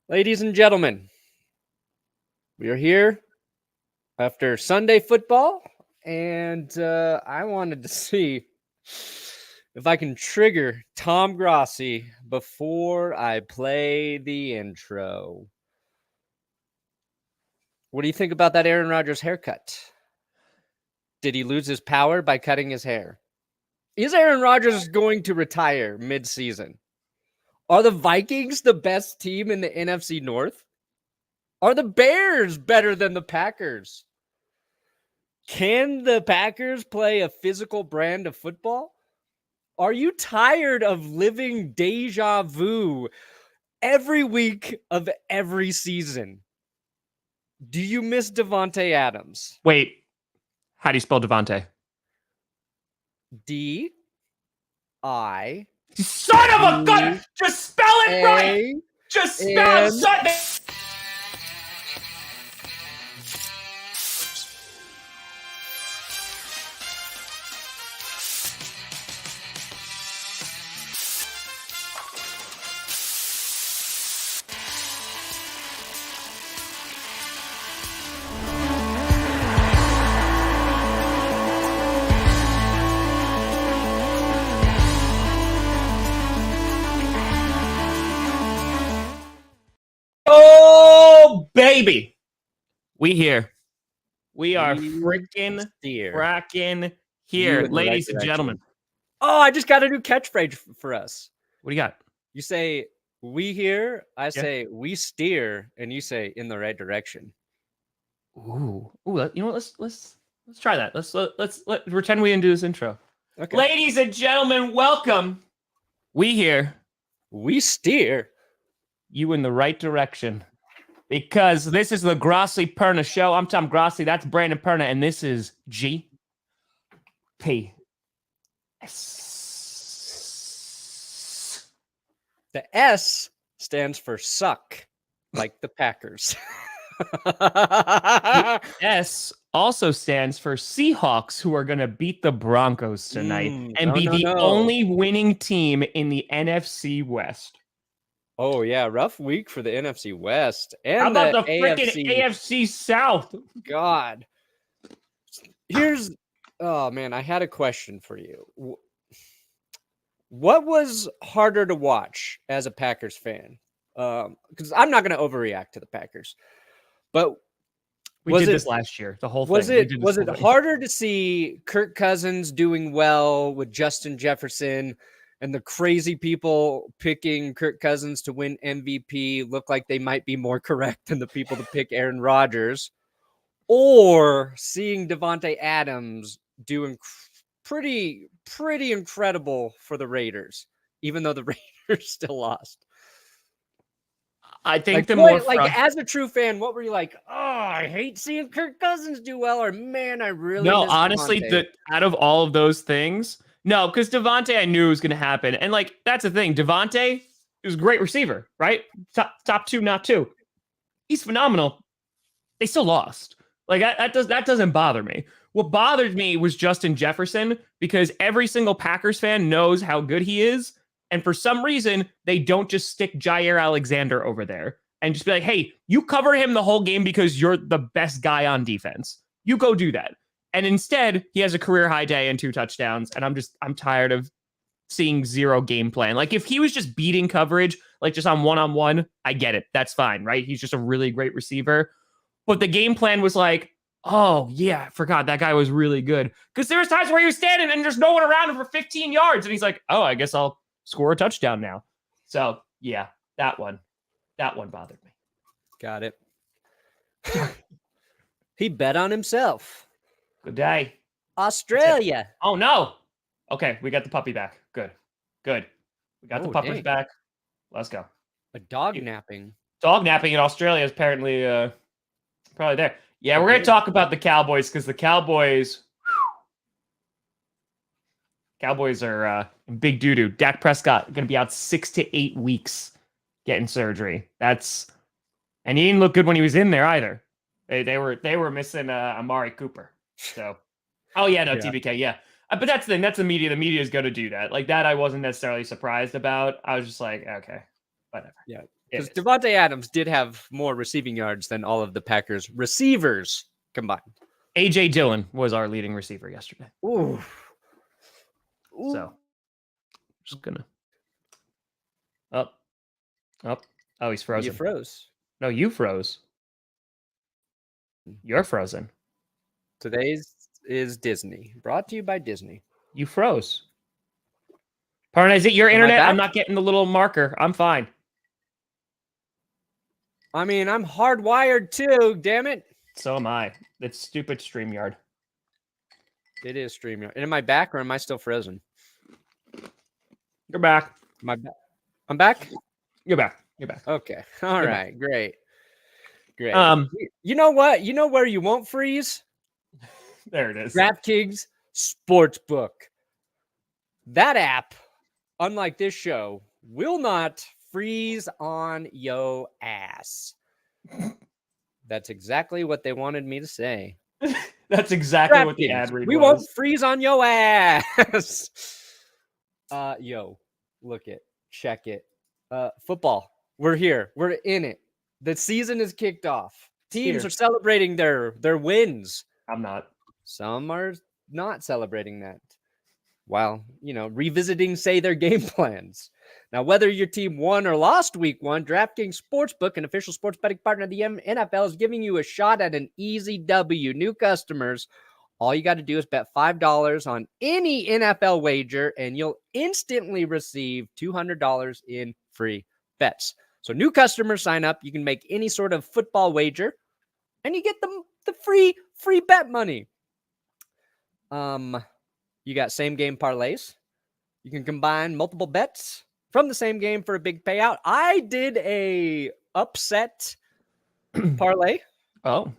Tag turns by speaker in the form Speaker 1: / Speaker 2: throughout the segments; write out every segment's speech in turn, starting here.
Speaker 1: Ladies and gentlemen, we are here after Sunday football, and I wanted to see if I can trigger Tom Grossi before I play the intro. What do you think about that Aaron Rodgers haircut? Did he lose his power by cutting his hair? Is Aaron Rodgers going to retire mid-season? Are the Vikings the best team in the NFC North? Are the Bears better than the Packers? Can the Packers play a physical brand of football? Are you tired of living deja vu every week of every season? Do you miss Davante Adams?
Speaker 2: Wait, how do you spell Davante?
Speaker 1: D-I.
Speaker 2: Son of a gun! Just spell it right! Just spell it! Oh, baby. We here. We are freaking cracking here, ladies and gentlemen.
Speaker 1: Oh, I just got a new catchphrase for us.
Speaker 2: What do you got?
Speaker 1: You say, we here, I say, we steer, and you say, in the right direction.
Speaker 2: Ooh, you know what? Let's try that. Let's pretend we didn't do this intro. Okay. Ladies and gentlemen, welcome. We here.
Speaker 1: We steer.
Speaker 2: You in the right direction. Because this is the Grossi Perna show. I'm Tom Grossi. That's Brandon Perna. And this is G P S.
Speaker 1: The S stands for suck, like the Packers.
Speaker 2: The S also stands for Seahawks, who are going to beat the Broncos tonight and be the only winning team in the NFC West.
Speaker 1: Oh, yeah. Rough week for the NFC West. And
Speaker 2: how about the freaking AFC South?
Speaker 1: God. Oh, man, I had a question for you. What was harder to watch as a Packers fan? Because I'm not going to overreact to the Packers. But
Speaker 2: we did this last year. The whole thing.
Speaker 1: Was it harder to see Kirk Cousins doing well with Justin Jefferson and the crazy people picking Kirk Cousins to win MVP look like they might be more correct than the people to pick Aaron Rodgers, or seeing Davante Adams doing pretty incredible for the Raiders, even though the Raiders still lost?
Speaker 2: I think
Speaker 1: as a true fan, what were you like? Oh, I hate seeing Kirk Cousins do well, or man, I really miss
Speaker 2: honestly,
Speaker 1: Davante.
Speaker 2: Out of all of those things, no, because Davante I knew was going to happen, and that's the thing. Davante is a great receiver, right? Top two, not two. He's phenomenal. They still lost. That doesn't bother me. What bothered me was Justin Jefferson, because every single Packers fan knows how good he is. And for some reason, they don't just stick Jair Alexander over there and just be like, hey, you cover him the whole game because you're the best guy on defense. You go do that. And instead, he has a career high day and 2 touchdowns. And I'm tired of seeing zero game plan. If he was just beating coverage, just on one-on-one, I get it. That's fine, right? He's just a really great receiver. But the game plan was oh, yeah, I forgot that guy was really good. Because there was times where he was standing and there's no one around him for 15 yards. And he's like, oh, I guess I'll score a touchdown now. So, yeah, that one bothered me.
Speaker 1: Got it. He bet on himself.
Speaker 2: Good day.
Speaker 1: Australia.
Speaker 2: Oh, no. Okay, we got the puppy back. Good. We got the puppies back. Let's go.
Speaker 1: A dog napping.
Speaker 2: Dog napping in Australia is apparently probably there. Yeah, we're going to talk about the Cowboys because the Cowboys are big doo-doo. Dak Prescott going to be out 6 to 8 weeks getting surgery. And he didn't look good when he was in there either. They were missing Amari Cooper. So, TBK, yeah. But that's the thing. That's the media. The media is going to do that. That I wasn't necessarily surprised about. I was just like, okay, whatever.
Speaker 1: Yeah. Because Devontae Adams did have more receiving yards than all of the Packers receivers combined.
Speaker 2: A.J. Dillon was our leading receiver yesterday.
Speaker 1: Ooh.
Speaker 2: So, just gonna up. Oh, he's frozen.
Speaker 1: You froze.
Speaker 2: No, you froze. You're frozen.
Speaker 1: Today's is Disney. Brought to you by Disney.
Speaker 2: You froze. Pardon, is it your
Speaker 1: Am I
Speaker 2: internet?
Speaker 1: back?
Speaker 2: I'm not getting the little marker. I'm fine.
Speaker 1: I mean, I'm hardwired too, damn it.
Speaker 2: So am I. It's stupid StreamYard.
Speaker 1: It is StreamYard. And am I back or am I still frozen?
Speaker 2: You're back.
Speaker 1: Am I back? I'm back?
Speaker 2: You're back. You're back.
Speaker 1: Okay. All
Speaker 2: You're
Speaker 1: right. Great. Great.
Speaker 2: Um,
Speaker 1: You know what? You know where you won't freeze?
Speaker 2: there it is.
Speaker 1: DraftKings Sportsbook. That app, unlike this show, will not freeze on yo ass. That's exactly what they wanted me to say.
Speaker 2: That's exactly what the
Speaker 1: DraftKings,
Speaker 2: ad read
Speaker 1: we
Speaker 2: was.
Speaker 1: won't freeze on yo ass. Yo, look it, check it. Football, we're here, we're in it. The season is kicked off. Teams
Speaker 2: Here.
Speaker 1: are celebrating their wins.
Speaker 2: I'm not.
Speaker 1: Some are not celebrating that. While, revisiting, say, their game plans. Now, whether your team won or lost week one, DraftKings Sportsbook, an official sports betting partner of the NFL, is giving you a shot at an easy W. New customers, all you got to do is bet $5 on any NFL wager, and you'll instantly receive $200 in free bets. So new customers sign up. You can make any sort of football wager, and you get the free bet money. You got same game parlays. You can combine multiple bets from the same game for a big payout. I did a upset parlay.
Speaker 2: Oh,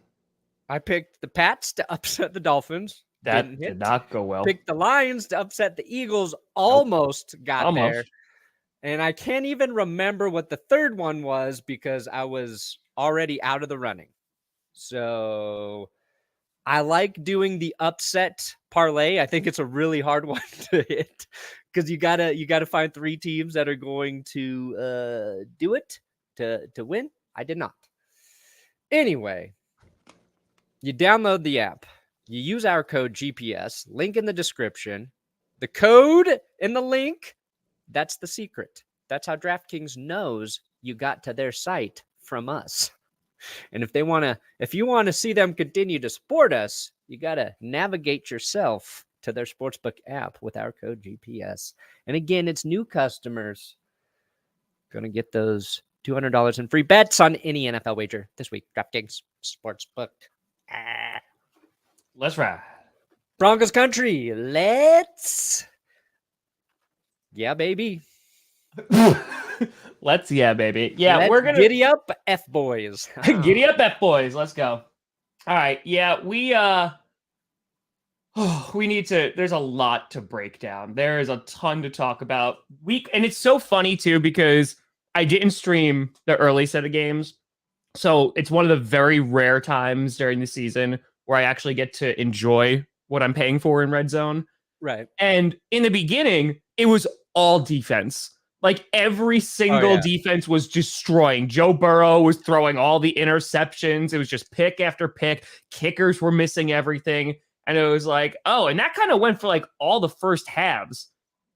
Speaker 1: I picked the Pats to upset the Dolphins.
Speaker 2: that did not go well.
Speaker 1: Picked the Lions to upset the Eagles. Almost got there. And I can't even remember what the third one was because I was already out of the running. So I like doing the upset parlay. I think it's a really hard one to hit because you gotta find three teams that are going to do it to win. I did not. Anyway, you download the app. You use our code GPS, link in the description. The code in the link, that's the secret. That's how DraftKings knows you got to their site from us. And if you want to see them continue to support us, you got to navigate yourself to their Sportsbook app with our code GPS. And again, it's new customers going to get those $200 in free bets on any NFL wager this week. DraftKings Sportsbook.
Speaker 2: Let's ride.
Speaker 1: Broncos country. Let's. Yeah, baby.
Speaker 2: Yeah, baby. Yeah,
Speaker 1: Let's
Speaker 2: we're gonna
Speaker 1: giddy up, F boys.
Speaker 2: giddy up, F boys. Let's go. All right. Yeah, we need to. There's a lot to break down. There is a ton to talk about. And it's so funny too because I didn't stream the early set of games, so it's one of the very rare times during the season where I actually get to enjoy what I'm paying for in Red Zone.
Speaker 1: Right.
Speaker 2: And in the beginning, it was all defense. Like every single defense was destroying. Joe Burrow was throwing all the interceptions. It was just pick after pick. Kickers were missing everything. And it was like, oh, and that kind of went for like all the first halves.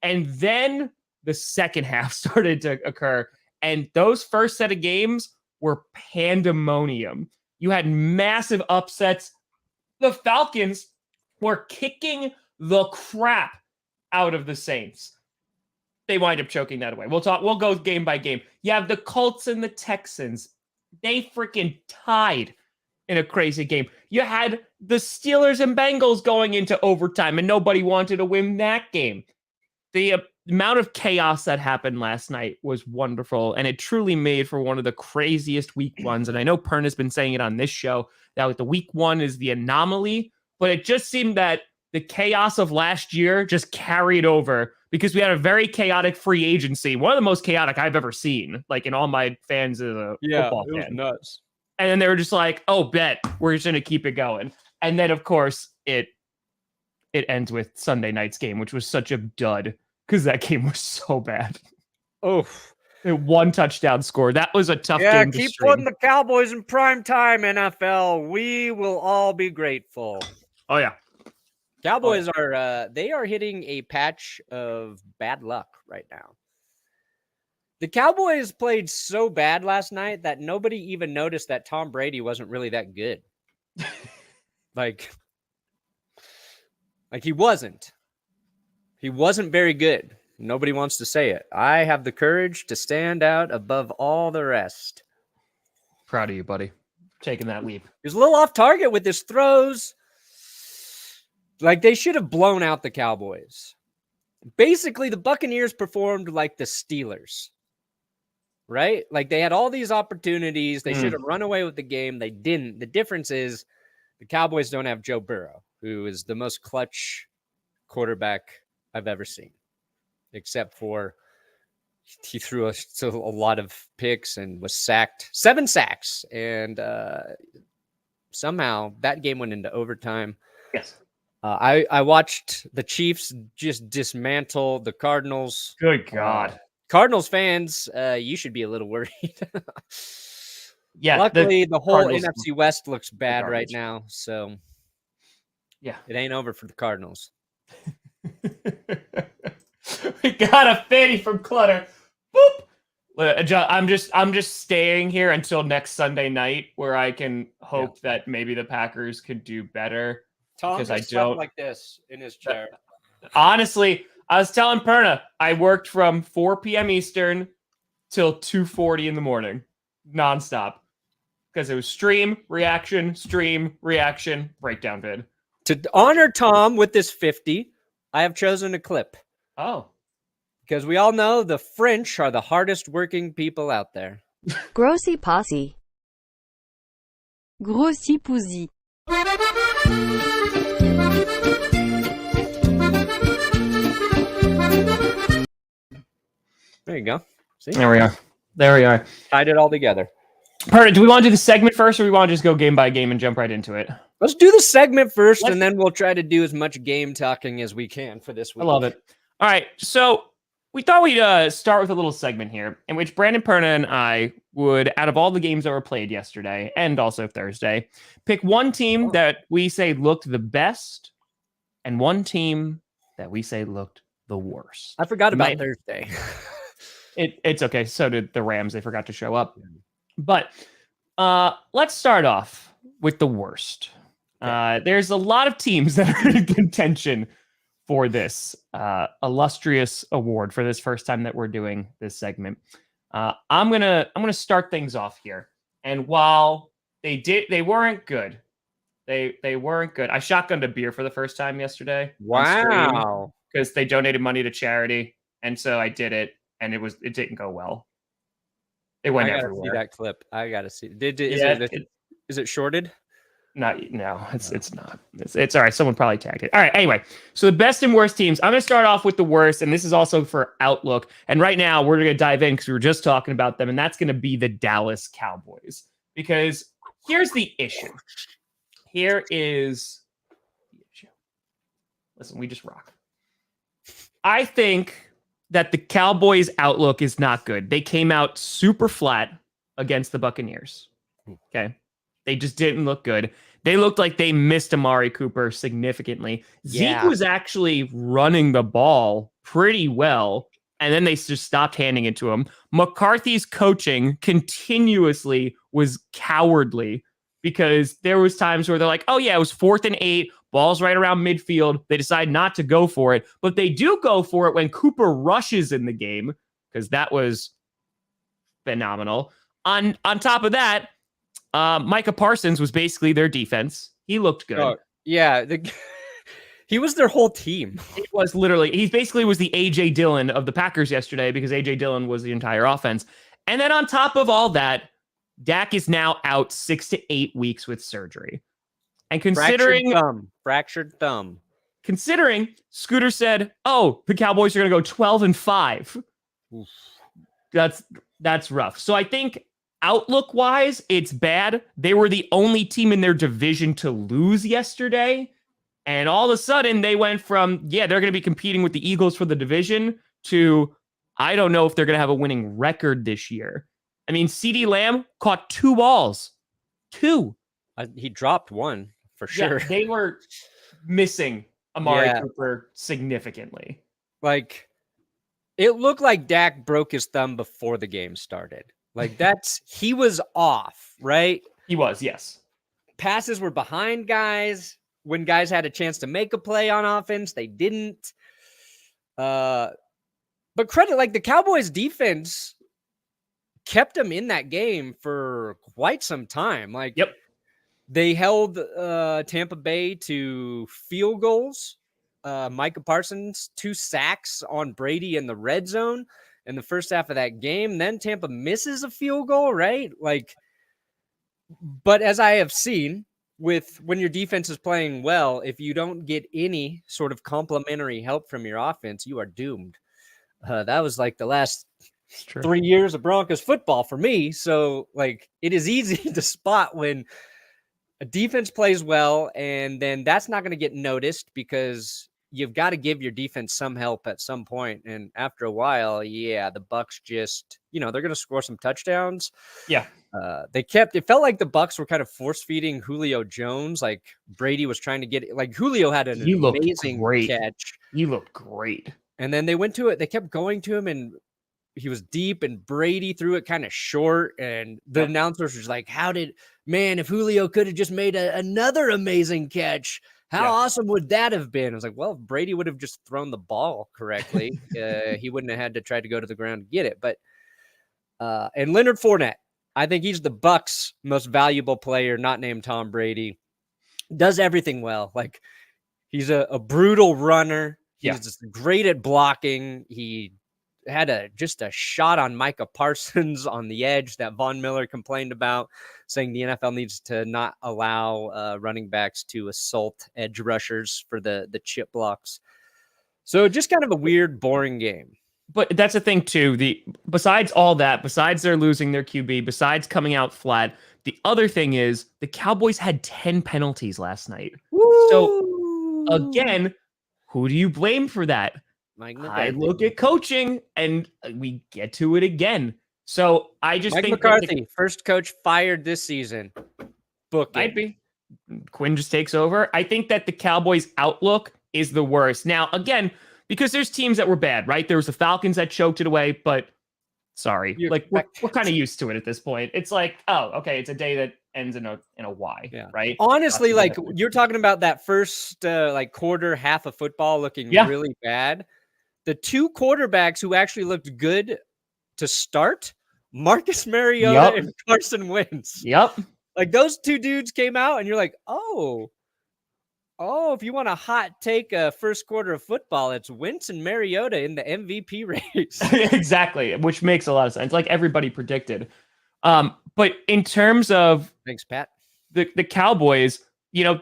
Speaker 2: And then the second half started to occur. And those first set of games were pandemonium. You had massive upsets. The Falcons were kicking the crap out of the Saints. They wind up choking that away. We'll go game by game. You have the Colts and the Texans. They freaking tied in a crazy game. You had the Steelers and Bengals going into overtime, and nobody wanted to win that game. The amount of chaos that happened last night was wonderful, and it truly made for one of the craziest week ones. And I know Pern has been saying it on this show that the week one is the anomaly, but it just seemed that the chaos of last year just carried over because we had a very chaotic free agency, one of the most chaotic I've ever seen, like in all my fans as a football fan.
Speaker 1: It was nuts.
Speaker 2: And then they were just like, oh, bet, we're just going to keep it going. And then, of course, it ends with Sunday night's game, which was such a dud because that game was so bad.
Speaker 1: Oh,
Speaker 2: One touchdown score. That was a tough
Speaker 1: Yeah,
Speaker 2: game to
Speaker 1: keep
Speaker 2: stream.
Speaker 1: putting the Cowboys in prime time, NFL. We will all be grateful.
Speaker 2: Oh, yeah.
Speaker 1: Cowboys are they are hitting a patch of bad luck right now. The Cowboys played so bad last night that nobody even noticed that Tom Brady wasn't really that good. like he wasn't. He wasn't very good. Nobody wants to say it. I have the courage to stand out above all the rest.
Speaker 2: Proud of you, buddy. Taking that leap.
Speaker 1: He was a little off target with his throws. Like, they should have blown out the Cowboys. Basically, the Buccaneers performed like the Steelers, right? Like, they had all these opportunities. They should have run away with the game. They didn't. The difference is the Cowboys don't have Joe Burrow, who is the most clutch quarterback I've ever seen, except for he threw a lot of picks and was sacked. 7 sacks. And somehow that game went into overtime.
Speaker 2: Yes.
Speaker 1: I watched the Chiefs just dismantle the Cardinals.
Speaker 2: Good God.
Speaker 1: Cardinals fans, you should be a little worried.
Speaker 2: Yeah.
Speaker 1: Luckily, the whole
Speaker 2: Cardinals,
Speaker 1: NFC West looks bad right now. So,
Speaker 2: yeah,
Speaker 1: it ain't over for the Cardinals.
Speaker 2: We got a fanny from Clutter. Boop. I'm just staying here until next Sunday night, where I can hope that maybe the Packers could do better.
Speaker 1: Tom
Speaker 2: because I
Speaker 1: slept
Speaker 2: don't
Speaker 1: like this in his chair.
Speaker 2: Honestly, I was telling Perna, I worked from 4 p.m. Eastern till 2:40 in the morning, nonstop, because it was stream, reaction, breakdown vid.
Speaker 1: To honor Tom with this 50, I have chosen a clip.
Speaker 2: Oh.
Speaker 1: Because we all know the French are the hardest working people out there.
Speaker 3: Grossi posse. Grossi pousi.
Speaker 1: There you go. See?
Speaker 2: There we are.
Speaker 1: Tied it all together.
Speaker 2: Perfect. Do we want to do the segment first, or we want to just go game by game and jump right into it?
Speaker 1: Let's do the segment first, and then we'll try to do as much game talking as we can for this week.
Speaker 2: I love it. All right. So we thought we'd start with a little segment here in which Brandon Perna and I would, out of all the games that were played yesterday and also Thursday, pick one team that we say looked the best and one team that we say looked the worst.
Speaker 1: I forgot about Thursday.
Speaker 2: It's okay. So did the Rams. They forgot to show up. But let's start off with the worst. There's a lot of teams that are in contention for this illustrious award for this first time that we're doing this segment. I'm gonna start things off here. And while they weren't good. They weren't good. I shotgunned a beer for the first time yesterday.
Speaker 1: Wow.
Speaker 2: Because they donated money to charity, and so I did it, and it didn't go well. It went everywhere.
Speaker 1: See that clip. I gotta see. Is it shorted?
Speaker 2: No, it's not. It's all right. Someone probably tagged it. All right. Anyway, so the best and worst teams. I'm going to start off with the worst, and this is also for Outlook. And right now, we're going to dive in because we were just talking about them, and that's going to be the Dallas Cowboys. Because here's the issue. Here is the issue. Listen, we just rock. I think that the Cowboys' outlook is not good. They came out super flat against the Buccaneers. Okay. They just didn't look good. They looked like they missed Amari Cooper significantly. Zeke was actually running the ball pretty well, and then they just stopped handing it to him. McCarthy's coaching continuously was cowardly because there was times where they're like, oh yeah, it was 4th and 8, ball's right around midfield. They decide not to go for it, but they do go for it when Cooper rushes in the game because that was phenomenal. On top of that, Micah Parsons was basically their defense. He looked good.
Speaker 1: Yeah, he was their whole team.
Speaker 2: He was literally, he basically was the A.J. Dillon of the Packers yesterday because A.J. Dillon was the entire offense. And then on top of all that, Dak is now out 6 to 8 weeks with surgery. And considering
Speaker 1: fractured thumb.
Speaker 2: Considering Scooter said, oh, the Cowboys are going to go 12-5. Oof. That's rough. So I think outlook wise, it's bad. They were the only team in their division to lose yesterday. And all of a sudden they went from, they're going to be competing with the Eagles for the division to, I don't know if they're going to have a winning record this year. I mean, CeeDee Lamb caught 2 balls. 2.
Speaker 1: He dropped one for sure.
Speaker 2: Yeah, they were missing Amari
Speaker 1: Yeah.
Speaker 2: Cooper significantly.
Speaker 1: Like, it looked like Dak broke his thumb before the game started. Like, he was off, right?
Speaker 2: He was, yes.
Speaker 1: Passes were behind guys. When guys had a chance to make a play on offense, they didn't. But credit, like, the Cowboys defense kept them in that game for quite some time. Like,
Speaker 2: Yep.
Speaker 1: They held Tampa Bay to field goals. Micah Parsons, 2 sacks on Brady in the red zone in the first half of that game. Then Tampa misses a field goal, right? Like, but as I have seen, when your defense is playing well, if you don't get any sort of complementary help from your offense, you are doomed. That was like the last 3 years of Broncos football for me. So, like, it is easy to spot when a defense plays well, and then that's not going to get noticed because you've got to give your defense some help at some point. And after a while, yeah, the Bucs just, they're going to score some touchdowns.
Speaker 2: Yeah.
Speaker 1: It felt like the Bucs were kind of force feeding Julio Jones. Like, Brady was trying to get it. Like, Julio had an amazing catch.
Speaker 2: He looked great.
Speaker 1: And then they went to it. They kept going to him, and he was deep, and Brady threw it kind of short. And the announcers was like, if Julio could have just made another amazing catch, how awesome would that have been? I was like, well, if Brady would have just thrown the ball correctly, he wouldn't have had to try to go to the ground to get it. But, and Leonard Fournette, I think he's the Bucs' most valuable player, not named Tom Brady. Does everything well. Like, he's a brutal runner. He's just great at blocking. He had just a shot on Micah Parsons on the edge that Von Miller complained about, saying the NFL needs to not allow running backs to assault edge rushers for the chip blocks. So just kind of a weird, boring game.
Speaker 2: But that's the thing too. Besides all that, besides they're losing their QB, besides coming out flat, the other thing is the Cowboys had 10 penalties last night.
Speaker 1: Woo!
Speaker 2: So again, who do you blame for that? I look at coaching, and we get to it again. So I just
Speaker 1: Mike
Speaker 2: think
Speaker 1: McCarthy, first coach fired this season. Book it.
Speaker 2: Might be. Quinn just takes over. I think that the Cowboys' outlook is the worst. Now, again, because there's teams that were bad, right? There was the Falcons that choked it away, but sorry, we're kind of used to it at this point. It's like, oh, okay, it's a day that ends in a Y, right?
Speaker 1: Honestly, like, you're talking about that first quarter, half of football looking really bad. The 2 quarterbacks who actually looked good to start, Marcus Mariota and Carson Wentz.
Speaker 2: Yep.
Speaker 1: Like, those 2 dudes came out, and you're like, oh, if you want a hot take first quarter of football, it's Wentz and Mariota in the MVP race.
Speaker 2: Exactly, which makes a lot of sense. Like everybody predicted. But in terms of
Speaker 1: thanks, Pat,
Speaker 2: the Cowboys,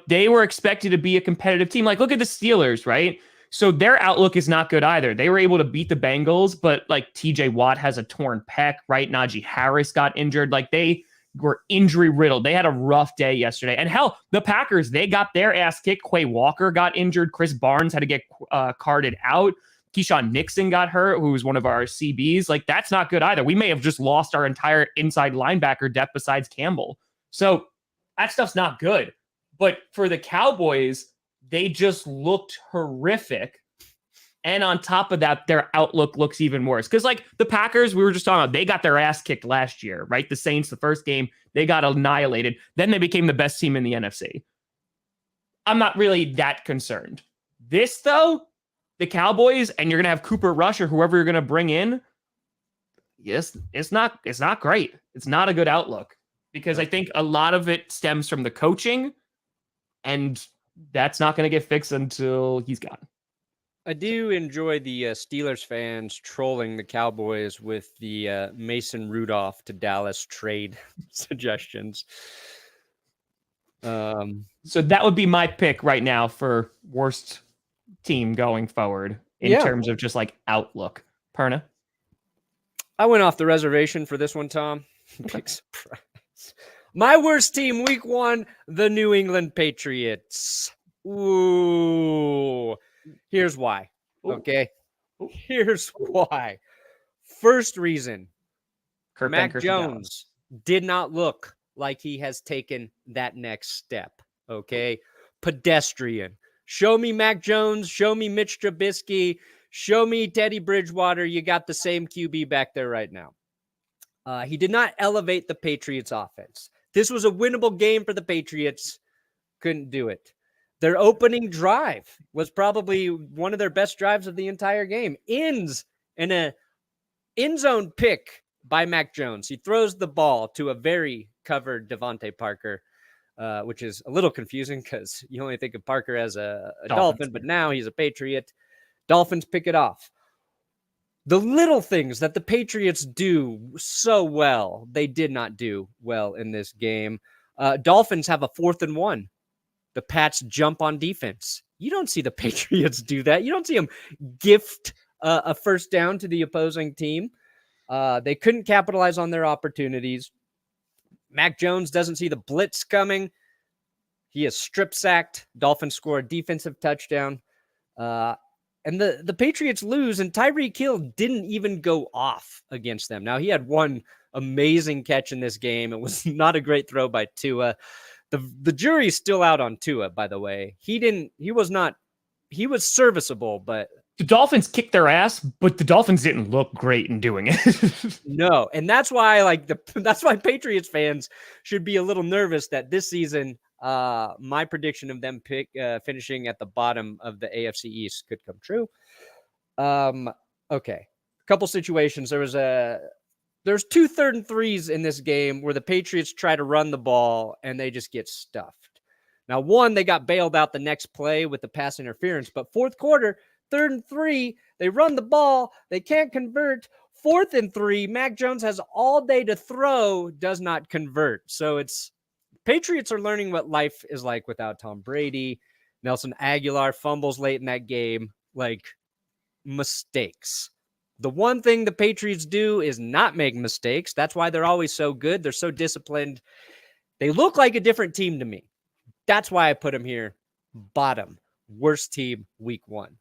Speaker 2: they were expected to be a competitive team. Like, look at the Steelers, right? So their outlook is not good either. They were able to beat the Bengals, but like TJ Watt has a torn pec, right? Najee Harris got injured. Like, they were injury riddled. They had a rough day yesterday. And hell, the Packers, they got their ass kicked. Quay Walker got injured. Chris Barnes had to get carted out. Keyshawn Nixon got hurt, who was one of our CBs. Like, that's not good either. We may have just lost our entire inside linebacker depth besides Campbell. So that stuff's not good. But for the Cowboys, they just looked horrific. And on top of that, their outlook looks even worse. Because, like, the Packers, we were just talking about, they got their ass kicked last year, right? The Saints, the first game, they got annihilated. Then they became the best team in the NFC. I'm not really that concerned. This, though, the Cowboys, and you're going to have Cooper Rush or whoever you're going to bring in, yes, it's not great. It's not a good outlook. Because I think a lot of it stems from the coaching, and that's not going to get fixed until he's gone.
Speaker 1: I do enjoy the Steelers fans trolling the Cowboys with the Mason Rudolph to Dallas trade suggestions.
Speaker 2: So that would be my pick right now for worst team going forward in terms of just like outlook. Perna?
Speaker 1: I went off the reservation for this one, Tom. Big surprise. My worst team week 1, the New England Patriots. Ooh. Here's why. Okay. Here's why. First reason,
Speaker 2: Kurt
Speaker 1: Mac
Speaker 2: Banker, Dallas.
Speaker 1: Jones did not look like he has taken that next step. Okay. Pedestrian. Show me Mac Jones. Show me Mitch Trubisky. Show me Teddy Bridgewater. You got the same QB back there right now. He did not elevate the Patriots offense. This was a winnable game for the Patriots. Couldn't do it. Their opening drive was probably one of their best drives of the entire game. Ends in a end zone pick by Mac Jones. He throws the ball to a very covered Devontae Parker, which is a little confusing because you only think of Parker as a Dolphin, but now he's a Patriot. Dolphins pick it off. The little things that the Patriots do so well, they did not do well in this game. Dolphins have a 4th and 1. The Pats jump on defense. You don't see the Patriots do that. You don't see them gift a first down to the opposing team. They couldn't capitalize on their opportunities. Mac Jones doesn't see the blitz coming. He is strip sacked. Dolphins score a defensive touchdown. And the Patriots lose, and Tyreek Hill didn't even go off against them. Now, he had one amazing catch in this game. It was not a great throw by Tua. The jury's still out on Tua, by the way. He was serviceable, but
Speaker 2: the Dolphins kicked their ass, but the Dolphins didn't look great in doing it.
Speaker 1: No, and that's why that's why Patriots fans should be a little nervous that this season my prediction of them finishing at the bottom of the AFC East could come true. Okay. A couple situations. There's 2 3rd and 3s in this game where the Patriots try to run the ball and they just get stuffed. Now, one, they got bailed out the next play with the pass interference, but 4th quarter, 3rd and 3, they run the ball, they can't convert. 4th and 3, Mac Jones has all day to throw, does not convert. So Patriots are learning what life is like without Tom Brady. Nelson Aguilar fumbles late in that game, like mistakes. The one thing the Patriots do is not make mistakes. That's why they're always so good. They're so disciplined. They look like a different team to me. That's why I put them here. Bottom. Worst team week 1.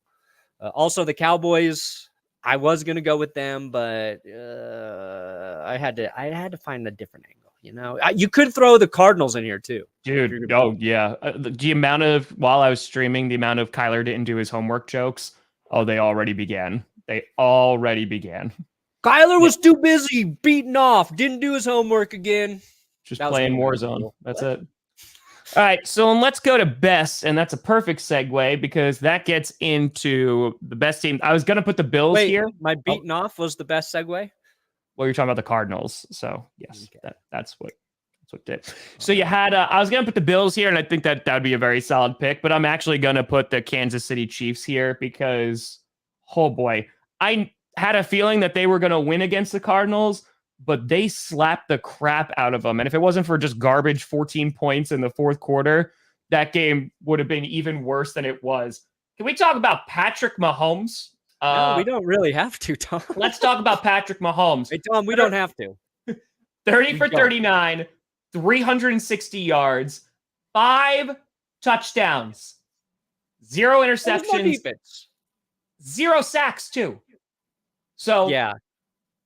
Speaker 1: Also, the Cowboys, I was going to go with them, but I had to find a different angle. You know, you could throw the Cardinals in here too.
Speaker 2: Dude, oh yeah. The amount of, while I was streaming, the amount of Kyler didn't do his homework jokes. Oh, they already began.
Speaker 1: Kyler was too busy beating off. Didn't do his homework again.
Speaker 2: Just playing Warzone. That's it. All right, so let's go to best, and that's a perfect segue because that gets into the best team. I was going to put the Bills here.
Speaker 1: My beating off was the best segue?
Speaker 2: Well, you're talking about the Cardinals, so yes,
Speaker 1: okay.
Speaker 2: that's what did. So you had, I was going to put the Bills here, and I think that would be a very solid pick, but I'm actually going to put the Kansas City Chiefs here because, oh boy, I had a feeling that they were going to win against the Cardinals, but they slapped the crap out of them. And if it wasn't for just garbage 14 points in the 4th quarter, that game would have been even worse than it was. Can we talk about Patrick Mahomes?
Speaker 1: No, we don't really have to, Tom.
Speaker 2: Let's talk about Patrick Mahomes.
Speaker 1: Hey, Tom, we don't have to.
Speaker 2: 30 for 39, 360 yards, 5 touchdowns, 0 interceptions, 0 sacks too. So
Speaker 1: yeah,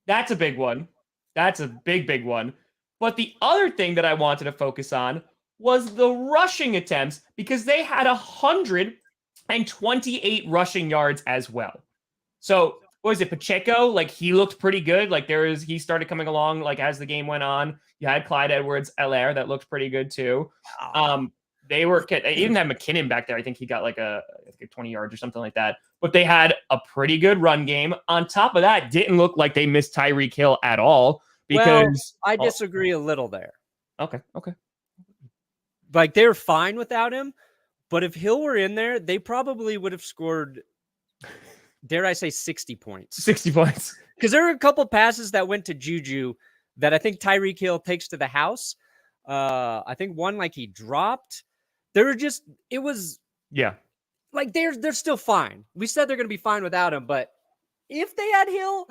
Speaker 2: that's a big one. That's a big one. But the other thing that I wanted to focus on was the rushing attempts because they had 128 rushing yards as well. So what was it, Pacheco? Like he looked pretty good. Like he started coming along like as the game went on. You had Clyde Edwards-Helaire that looked pretty good too. They even had McKinnon back there. I think he got like a 20 yards or something like that. But they had a pretty good run game. On top of that, didn't look like they missed Tyreek Hill at all. Because
Speaker 1: I disagree a little there.
Speaker 2: Okay.
Speaker 1: Like they're fine without him, but if Hill were in there, they probably would have scored, dare I say, 60 points.
Speaker 2: 60 points.
Speaker 1: Because there were a couple passes that went to Juju that I think Tyreek Hill takes to the house. I think one like he dropped. Like they're still fine. We said they're going to be fine without him, but if they had Hill,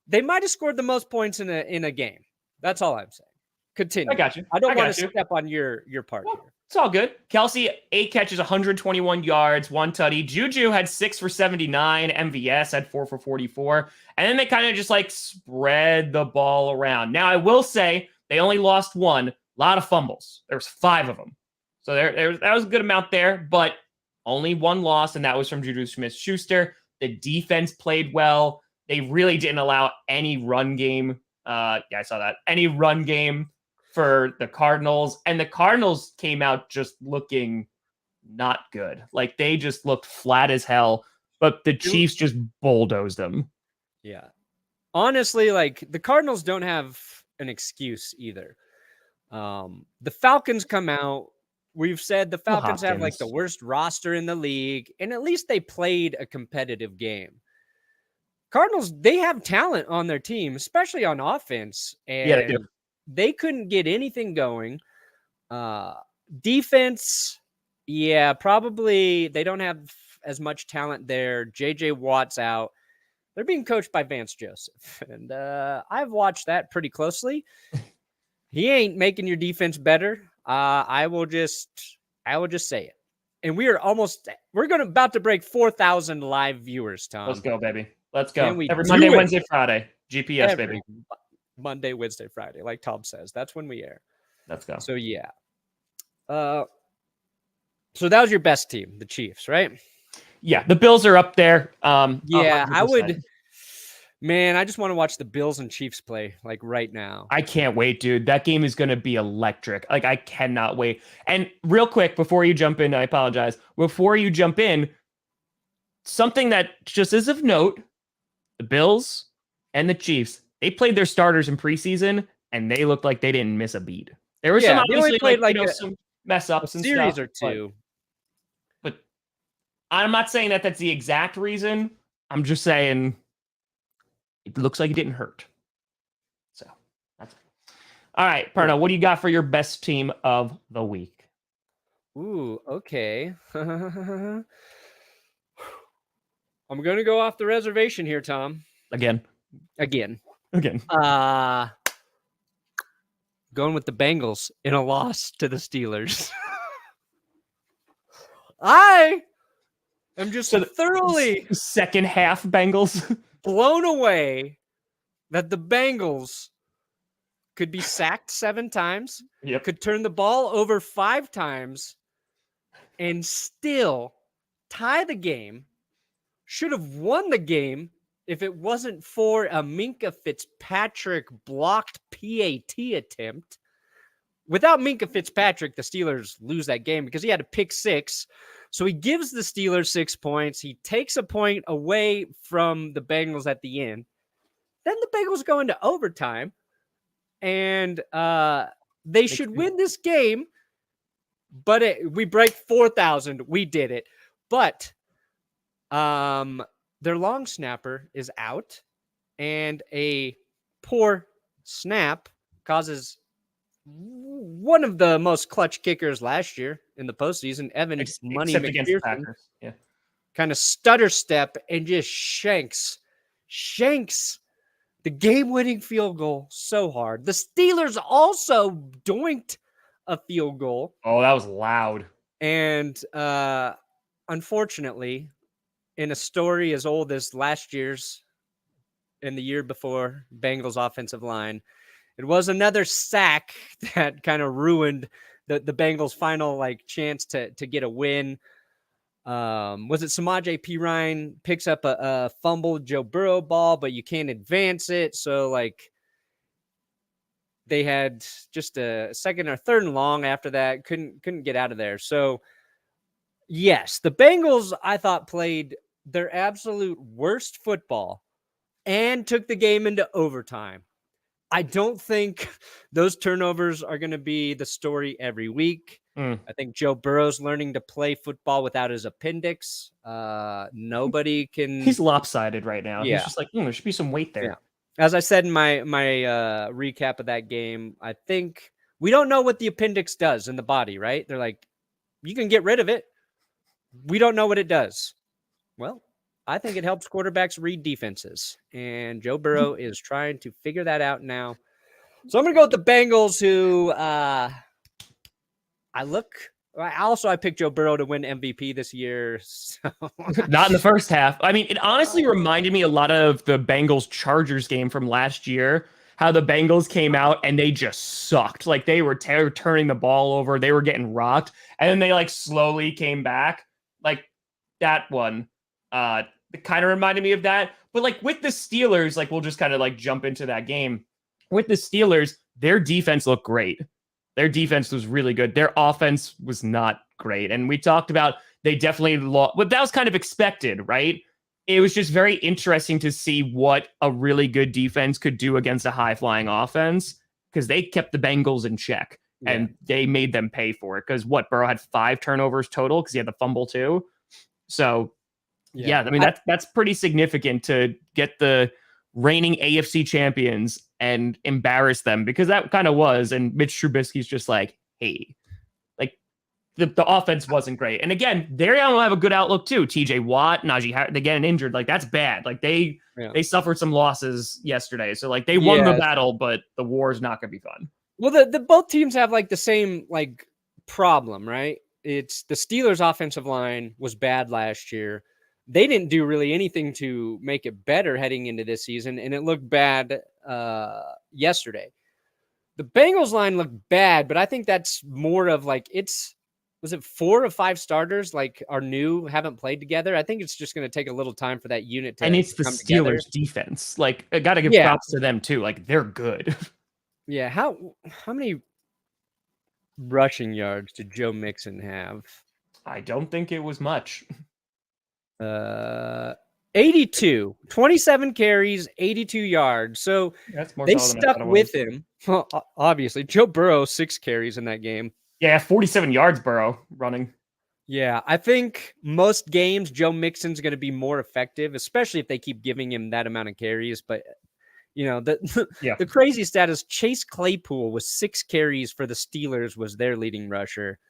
Speaker 1: they might have scored the most points in a game. That's all I'm saying. Continue.
Speaker 2: I got you.
Speaker 1: I don't want to step on your part here.
Speaker 2: It's all good. Kelsey, 8 catches, 121 yards, 1 tutty. Juju had 6 for 79. MVS had 4 for 44. And then they kind of just like spread the ball around. Now, I will say they only lost 1. A lot of fumbles. There was 5 of them. So that was a good amount there, but only 1 loss, and that was from Juju Smith-Schuster. The defense played well. They really didn't allow any run game. I saw that. Any run game for the Cardinals, and the Cardinals came out just looking not good. Like they just looked flat as hell, but the Chiefs just bulldozed them.
Speaker 1: Yeah. Honestly, like the Cardinals don't have an excuse either. The Falcons come out. We've said the Falcons have like the worst roster in the league, and at least they played a competitive game. Cardinals, they have talent on their team, especially on offense, and
Speaker 2: yeah, they do.
Speaker 1: They couldn't get anything going. Defense, yeah, probably they don't have as much talent there. JJ Watt's out. They're being coached by Vance Joseph, and I've watched that pretty closely. He ain't making your defense better. I will just say it. And we're about to break 4,000 live viewers, Tom.
Speaker 2: Let's go, baby. Let's go.
Speaker 1: Can we
Speaker 2: Every
Speaker 1: do
Speaker 2: Monday,
Speaker 1: it?
Speaker 2: Wednesday, Friday. GPS,
Speaker 1: Every
Speaker 2: baby.
Speaker 1: Monday, Wednesday, Friday, like Tom says. That's when we air.
Speaker 2: Let's go.
Speaker 1: So yeah. So that was your best team, the Chiefs, right?
Speaker 2: Yeah, the Bills are up there.
Speaker 1: Yeah,
Speaker 2: 100%.
Speaker 1: I would. Man, I just want to watch the Bills and Chiefs play like right now.
Speaker 2: I can't wait, dude. That game is going to be electric. Like, I cannot wait. And real quick, before you jump in, I apologize. Before you jump in, something that just is of note, the Bills and the Chiefs, they played their starters in preseason, and they looked like they didn't miss a beat. There were some obviously some mess ups and
Speaker 1: series
Speaker 2: stuff,
Speaker 1: or two.
Speaker 2: But I'm not saying that that's the exact reason. I'm just saying it looks like it didn't hurt. So that's it. All right, Perno, what do you got for your best team of the week?
Speaker 1: Ooh, okay. I'm going to go off the reservation here, Tom.
Speaker 2: Again.
Speaker 1: Going with the Bengals in a loss to the Steelers. I am just thoroughly
Speaker 2: second half Bengals
Speaker 1: blown away that the Bengals could be sacked 7 times, could turn the ball over 5 times, and still tie the game. Should have won the game if it wasn't for a Minkah Fitzpatrick blocked PAT attempt. Without Minkah Fitzpatrick, the Steelers lose that game because he had a pick 6. So he gives the Steelers 6 points. He takes a point away from the Bengals at the end. Then the Bengals go into overtime, and they should win this game. But we break 4,000. We did it. But their long snapper is out, and a poor snap causes one of the most clutch kickers last year in the postseason, Evan Money McPherson, kind of stutter step and just shanks the game-winning field goal so hard. The Steelers also doinked a field goal.
Speaker 2: Oh, that was loud.
Speaker 1: And unfortunately, in a story as old as last year's and the year before, Bengals offensive line, it was another sack that kind of ruined the Bengals' final chance to get a win. Was it Samaje Perine picks up a fumbled Joe Burrow ball, but you can't advance it. So they had just a second or third and long after that. Couldn't get out of there. So yes, the Bengals, I thought, played their absolute worst football and took the game into overtime. I don't think those turnovers are going to be the story every week. I think Joe Burrow's learning to play football without his appendix. Nobody can.
Speaker 2: He's lopsided right now.
Speaker 1: Yeah.
Speaker 2: He's just there should be some weight there.
Speaker 1: Yeah. As I said in my recap of that game, I think we don't know what the appendix does in the body, right? They're like, you can get rid of it. We don't know what it does. Well, I think it helps quarterbacks read defenses, and Joe Burrow is trying to figure that out now. So I'm going to go with the Bengals, who I look I picked Joe Burrow to win MVP this year. So.
Speaker 2: Not in the first half. I mean, it honestly reminded me a lot of the Bengals-Chargers game from last year, how the Bengals came out and they just sucked. Like, they were turning the ball over. They were getting rocked. And then they, like, slowly came back. Like, that one it kind of reminded me of that. But, like, with the Steelers, like, we'll just kind of, like, jump into that game. With the Steelers, their defense looked great. Their defense was really good. Their offense was not great. And we talked about they definitely lost, but that was kind of expected, right? It was just very interesting to see what a really good defense could do against a high-flying offense because they kept the Bengals in check and they made them pay for it. Because Burrow had 5 turnovers total because he had the fumble too. So, yeah, I mean, that's pretty significant to get the reigning AFC champions and embarrass them because that kind of was. And Mitch Trubisky's just like, hey, like the offense wasn't great. And again, they don't have a good outlook too. TJ Watt, Najee Harris, they getting injured. Like that's bad. Like they suffered some losses yesterday. So like they won the battle, but the war is not going to be fun.
Speaker 1: Well, the both teams have like the same like problem, right? It's the Steelers' offensive line was bad last year. They didn't do really anything to make it better heading into this season, and it looked bad yesterday. The Bengals line looked bad, but I think that's more of like was it 4 of 5 starters like are new, haven't played together? I think it's just going to take a little time for that unit to
Speaker 2: and it's the Steelers defense. Like I got to give props to them too. Like they're good.
Speaker 1: Yeah. How many rushing yards did Joe Mixon have?
Speaker 2: I don't think it was much.
Speaker 1: 82, 27 carries, 82 yards. So
Speaker 2: that's more
Speaker 1: they stuck with him. Well, obviously, Joe Burrow, 6 carries in that game.
Speaker 2: Yeah, 47 yards, Burrow running.
Speaker 1: Yeah, I think most games Joe Mixon's going to be more effective, especially if they keep giving him that amount of carries. But, you know, the crazy stat is Chase Claypool with 6 carries for the Steelers was their leading rusher.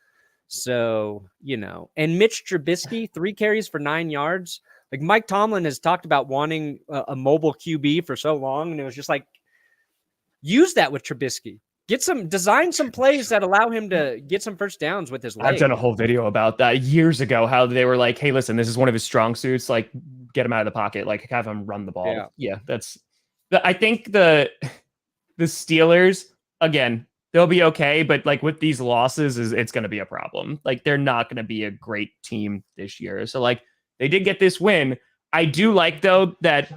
Speaker 1: So, you know, and Mitch Trubisky, 3 carries for 9 yards. Like Mike Tomlin has talked about wanting a mobile QB for so long. And it was just like, use that with Trubisky. Design some plays that allow him to get some first downs with his legs.
Speaker 2: I've done a whole video about that years ago, how they were like, hey, listen, this is one of his strong suits. Like, get him out of the pocket. Like, have him run the ball. Yeah, I think the Steelers, again, they'll be okay, but like with these losses, it's going to be a problem. Like they're not going to be a great team this year. So like they did get this win. I do like though that.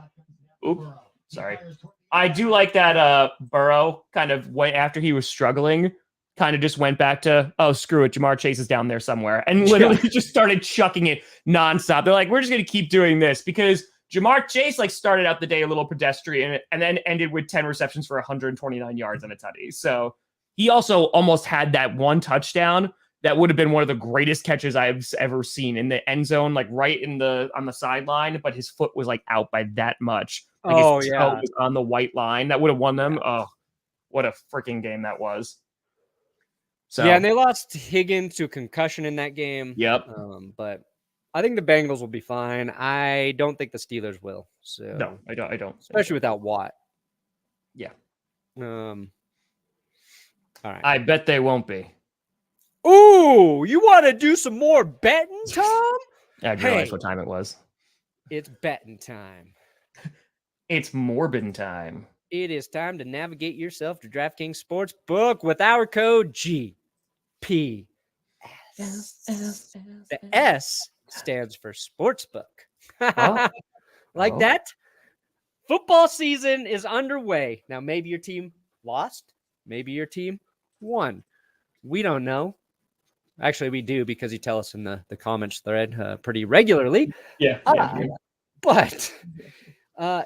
Speaker 2: I do like that Burrow kind of went after he was struggling, kind of just went back to, oh, screw it. Jamar Chase is down there somewhere and literally just started chucking it nonstop. They're like, we're just going to keep doing this because Jamar Chase like started out the day a little pedestrian and then ended with 10 receptions for 129 yards and a tutty. So he also almost had that one touchdown that would have been one of the greatest catches I've ever seen in the end zone, like right on the sideline, but his foot was like out by that much. Like his toe was on the white line. That would have won them. Oh, what a freaking game that was. So
Speaker 1: yeah, and they lost Higgins to a concussion in that game.
Speaker 2: Yep.
Speaker 1: But I think the Bengals will be fine. I don't think the Steelers will. So
Speaker 2: no, I don't.
Speaker 1: Especially without Watt.
Speaker 2: Yeah.
Speaker 1: All right.
Speaker 2: I bet they won't be.
Speaker 1: Ooh, you want to do some more betting, Tom?
Speaker 2: I didn't realize what time it was.
Speaker 1: It's betting time.
Speaker 2: It's Morbin time.
Speaker 1: It is time to navigate yourself to DraftKings Sportsbook with our code GPS. The S stands for Sportsbook. Like that? Football season is underway. Now, maybe your team lost. Maybe your team won. We don't know. Actually, we do because you tell us in the comments thread pretty regularly.
Speaker 2: Yeah.
Speaker 1: But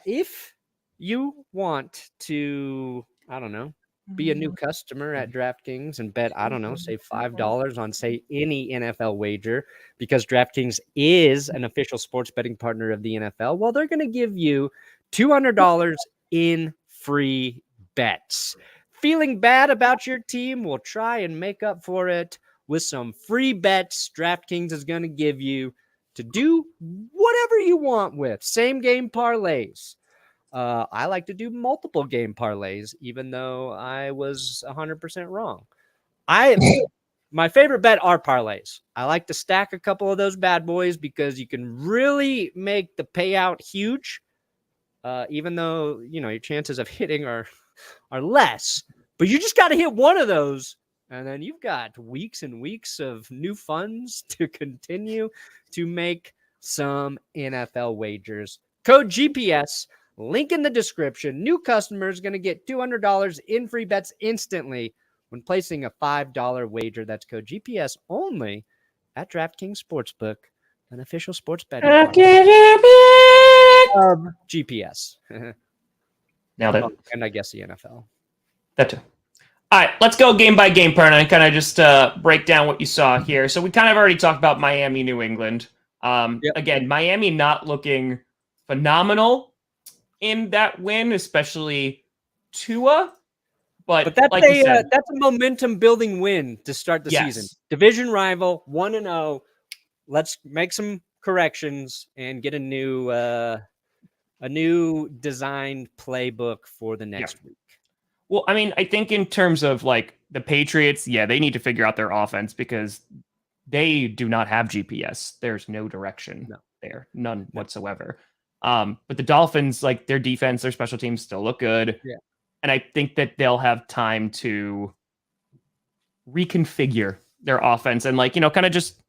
Speaker 1: if you want to, I don't know, be a new customer at DraftKings and bet, I don't know, say $5 on, say, any NFL wager because DraftKings is an official sports betting partner of the NFL, well, they're going to give you $200 in free bets. Feeling bad about your team? We'll try and make up for it with some free bets DraftKings is going to give you to do whatever you want with. Same game parlays. I like to do multiple game parlays, even though I was 100% wrong. My favorite bet are parlays. I like to stack a couple of those bad boys because you can really make the payout huge, even though, your chances of hitting are less. But you just got to hit one of those, and then you've got weeks and weeks of new funds to continue to make some NFL wagers. Code GPS, link in the description. New customers going to get $200 in free bets instantly when placing a $5 wager. That's code GPS only at DraftKings Sportsbook, an official sports betting partner of GPS.
Speaker 2: Nailed it.
Speaker 1: And I guess the NFL.
Speaker 2: That too. All right, let's go game by game, Perna, and kind of just break down what you saw here. So we kind of already talked about Miami, New England. Again, Miami not looking phenomenal in that win, especially Tua. But
Speaker 1: that's
Speaker 2: like you said,
Speaker 1: that's a momentum building win to start the season. Division rival, 1-0. Let's make some corrections and get a new designed playbook for the next week.
Speaker 2: Well, I mean, I think in terms of like the Patriots, they need to figure out their offense because they do not have GPS. There's no direction there, none whatsoever. But the Dolphins, like their defense, their special teams still look good.
Speaker 1: Yeah.
Speaker 2: And I think that they'll have time to reconfigure their offense and kind of just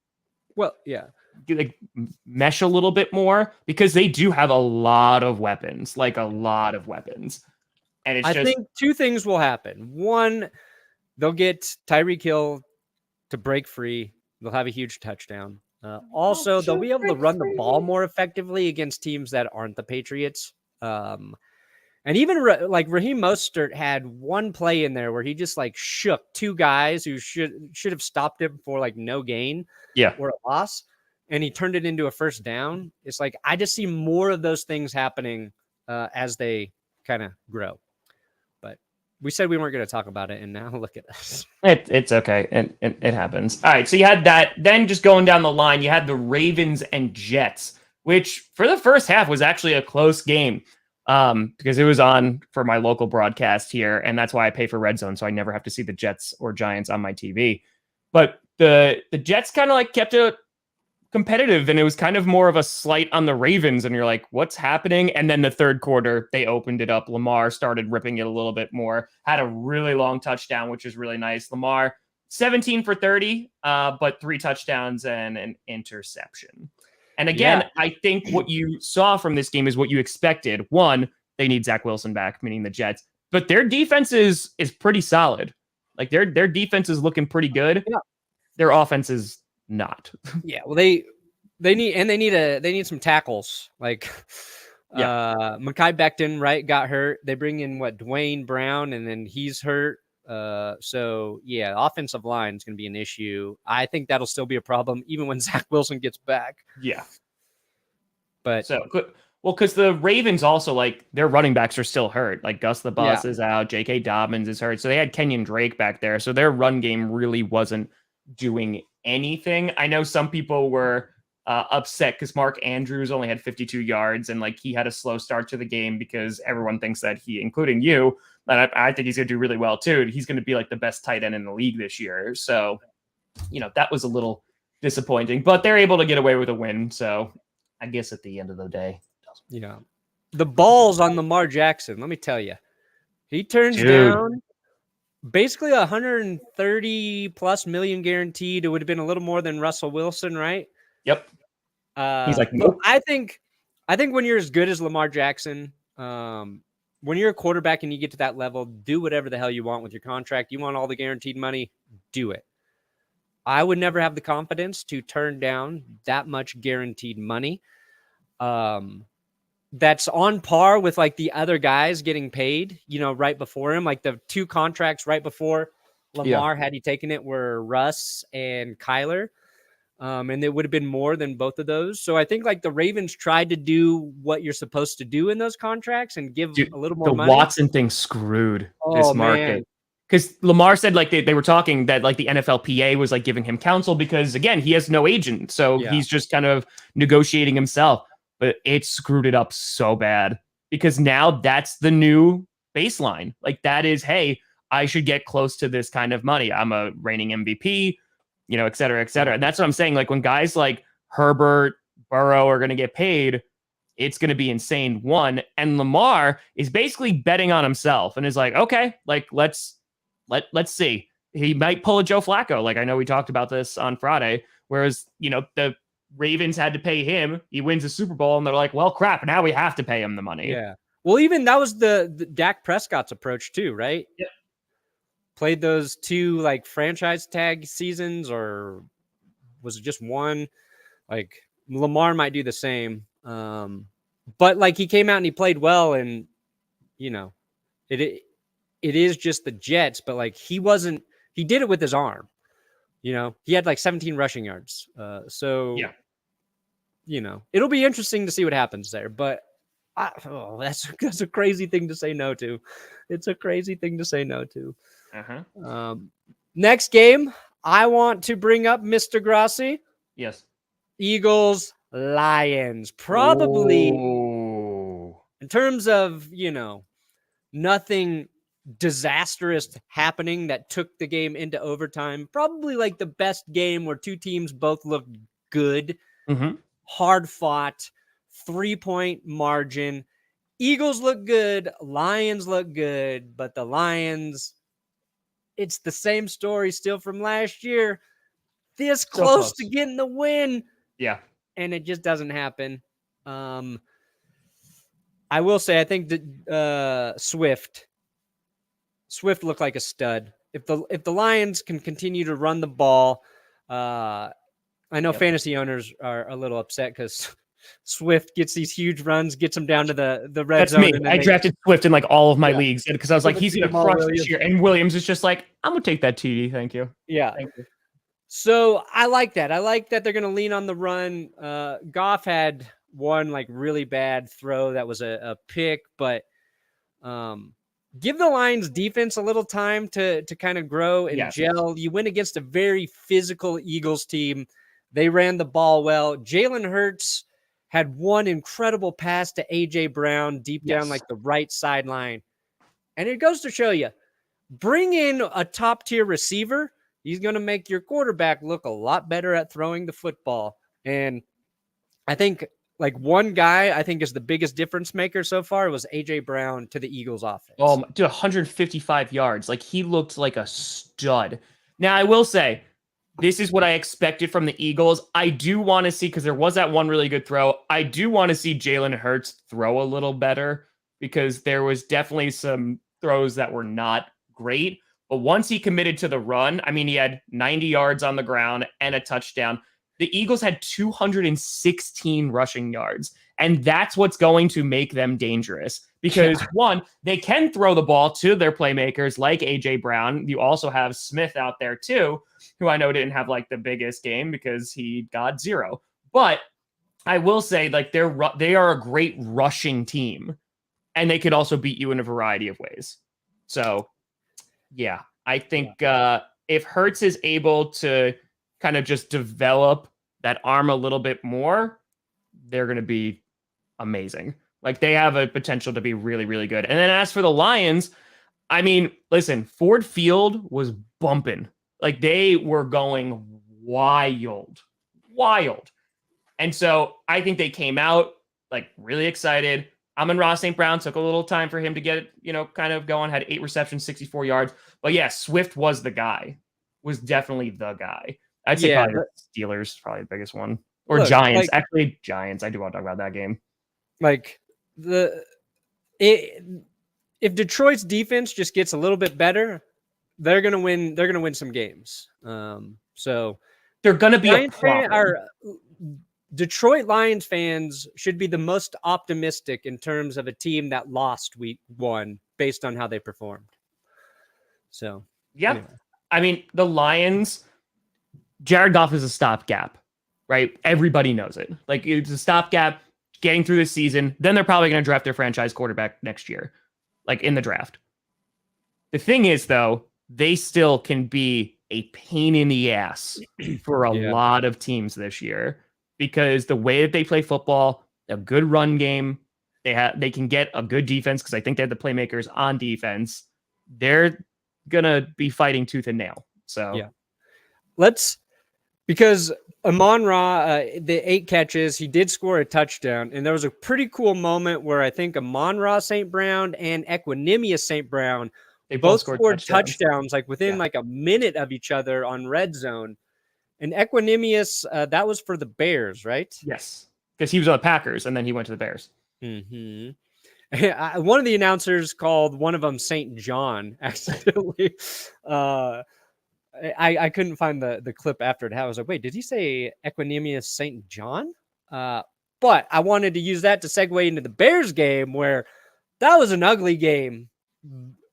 Speaker 2: mesh a little bit more because they do have a lot of weapons, And it's
Speaker 1: I think two things will happen. One, they'll get Tyreek Hill to break free. They'll have a huge touchdown. Also, they'll be able to run the ball more effectively against teams that aren't the Patriots. And even Raheem Mostert had one play in there where he just shook two guys who should have stopped him for no gain or a loss. And he turned it into a first down. It's I just see more of those things happening as they kind of grow. But we said we weren't going to talk about it, and now look at us.
Speaker 2: It's okay, and it happens. All right, so you had that. Then just going down the line, you had the Ravens and Jets, which for the first half was actually a close game because it was on for my local broadcast here, and that's why I pay for Red Zone, so I never have to see the Jets or Giants on my TV. But the Jets kind of kept it competitive, and it was kind of more of a slight on the Ravens, and you're like, what's happening? And then the third quarter, they opened it up. Lamar started ripping it a little bit more, had a really long touchdown, which is really nice. Lamar, 17 for 30, but 3 touchdowns and an interception. And again, I think what you saw from this game is what you expected. One, they need Zach Wilson back, meaning the Jets, but their defense is pretty solid. Their defense is looking pretty good. Yeah. Their offense is not.
Speaker 1: Well, they need some tackles. Mekhi Becton, right, got hurt. They bring in Dwayne Brown, and then he's hurt. Offensive line is going to be an issue. I think that'll still be a problem even when Zach Wilson gets back.
Speaker 2: Yeah.
Speaker 1: But
Speaker 2: because the Ravens also their running backs are still hurt. Gus the Bus is out, J.K. Dobbins is hurt. So they had Kenyon Drake back there. So their run game really wasn't doing anything. I know some people were upset because Mark Andrews only had 52 yards and he had a slow start to the game because everyone thinks that he, including you, and I think he's going to do really well too. He's going to be the best tight end in the league this year. So, that was a little disappointing, but they're able to get away with a win. So I guess at the end of the day,
Speaker 1: the balls on Lamar Jackson. Let me tell you, he turns down basically 130 plus million guaranteed. It would have been a little more than Russell Wilson, right?
Speaker 2: Yep. He's nope.
Speaker 1: I think when you're as good as Lamar Jackson, when you're a quarterback and you get to that level, do whatever the hell you want with your contract. You want all the guaranteed money, do it. I would never have the confidence to turn down that much guaranteed money. That's on par with the other guys getting paid, right before him. The 2 contracts right before Lamar, had he taken it, were Russ and Kyler. And it would have been more than both of those. So I think the Ravens tried to do what you're supposed to do in those contracts and give a little more money.
Speaker 2: The Watson thing screwed this market. Because Lamar said they were talking that the NFLPA was giving him counsel because again, he has no agent. So he's just kind of negotiating himself, but it screwed it up so bad because now that's the new baseline. That is, hey, I should get close to this kind of money. I'm a reigning MVP. et cetera, et cetera. And that's what I'm saying. Like when guys like Herbert, Burrow are going to get paid, it's going to be insane. One, and Lamar is basically betting on himself and is like, okay, like let's see. He might pull a Joe Flacco. Like I know we talked about this on Friday, whereas the Ravens had to pay him. He wins the Super Bowl, and they're like, well, crap, now we have to pay him the money.
Speaker 1: Yeah. Well, even that was the Dak Prescott's approach too, right?
Speaker 2: Yeah.
Speaker 1: Played those 2 like franchise tag seasons, or was it just one? Like Lamar might do the same. But like he came out and he played well, and it is just the Jets, but like he did it with his arm. He had like 17 rushing yards. So
Speaker 2: yeah.
Speaker 1: It'll be interesting to see what happens there. But that's a crazy thing to say no to. It's a crazy thing to say no to. Next game, I want to bring up Mr. Grassi.
Speaker 2: Yes.
Speaker 1: Eagles, Lions. Probably in terms of, nothing disastrous happening that took the game into overtime. Probably like the best game where 2 teams both looked good. Hard fought, 3-point margin. Eagles look good. Lions look good. But the Lions, it's the same story still from last year. This close to getting the win.
Speaker 2: Yeah.
Speaker 1: And it just doesn't happen. I will say, I think that Swift looked like a stud. If the Lions can continue to run the ball, I know fantasy owners are a little upset because Swift gets these huge runs, gets them down to the red zone.
Speaker 2: That's me. I drafted Swift in like all of my leagues because I was like, he's going to crush this year. And Williams is just like, I'm going to take that TD. Thank you.
Speaker 1: Yeah.
Speaker 2: Thank you.
Speaker 1: So I like that. I like that they're going to lean on the run. Goff had one like really bad throw that was a pick, but give the Lions defense a little time to kind of grow and gel. You win against a very physical Eagles team. They ran the ball well. Jalen Hurts had one incredible pass to A.J. Brown deep down like the right sideline. And it goes to show you, bring in a top-tier receiver, he's going to make your quarterback look a lot better at throwing the football. And I think like one guy I think is the biggest difference maker so far was A.J. Brown to the Eagles offense.
Speaker 2: Oh, dude, 155 yards. Like he looked like a stud. Now, I will say, this is what I expected from the Eagles. I do want to see, because there was that one really good throw, I do want to see Jalen Hurts throw a little better, because there was definitely some throws that were not great. But once he committed to the run, I mean, he had 90 yards on the ground and a touchdown. The Eagles had 216 rushing yards, and that's what's going to make them dangerous. Because one, they can throw the ball to their playmakers like A.J. Brown. You also have Smith out there too, who I know didn't have like the biggest game because he got 0. But I will say, like, they are a great rushing team, and they could also beat you in a variety of ways. So, yeah, I think if Hurts is able to kind of just develop that arm a little bit more, they're going to be amazing. Like, they have a potential to be really, really good. And then as for the Lions, I mean, listen, Ford Field was bumping. Like, they were going wild. And so I think they came out, like, really excited. Amon-Ra St. Brown took a little time for him to get, kind of going, had 8 receptions, 64 yards. But yeah, Swift was the guy, was definitely the guy. I'd say probably the Steelers, probably the biggest one. Or look, Giants. Like, actually, Giants. I do want to talk about that game.
Speaker 1: Like, if Detroit's defense just gets a little bit better, they're gonna win. They're gonna win some games. So
Speaker 2: they're gonna be a problem.
Speaker 1: Detroit Lions fans should be the most optimistic in terms of a team that lost week 1 based on how they performed. So
Speaker 2: yeah, anyway. I mean, the Lions. Jared Goff is a stopgap, right? Everybody knows it. Like, it's a stopgap getting through the season. Then they're probably going to draft their franchise quarterback next year, like in the draft. The thing is, though, they still can be a pain in the ass for a lot of teams this year, because the way that they play football, a good run game, they can get a good defense, because I think they have the playmakers on defense. They're going to be fighting tooth and nail. So
Speaker 1: yeah. Let's Because Amon-Ra, the 8 catches, he did score a touchdown. And there was a pretty cool moment where I think Amon-Ra St. Brown and Equanimous St. Brown
Speaker 2: They
Speaker 1: both scored touchdowns like within
Speaker 2: Yeah.
Speaker 1: like a minute of each other on red zone. And Equanimous, that was for the Bears, right?
Speaker 2: Yes, because he was on the Packers and then he went to the Bears.
Speaker 1: Mm-hmm. One of the announcers called one of them St. John accidentally. I couldn't find the clip after it. I was like, wait, did he say Equanimous St. John? But I wanted to use that to segue into the Bears game, where that was an ugly game,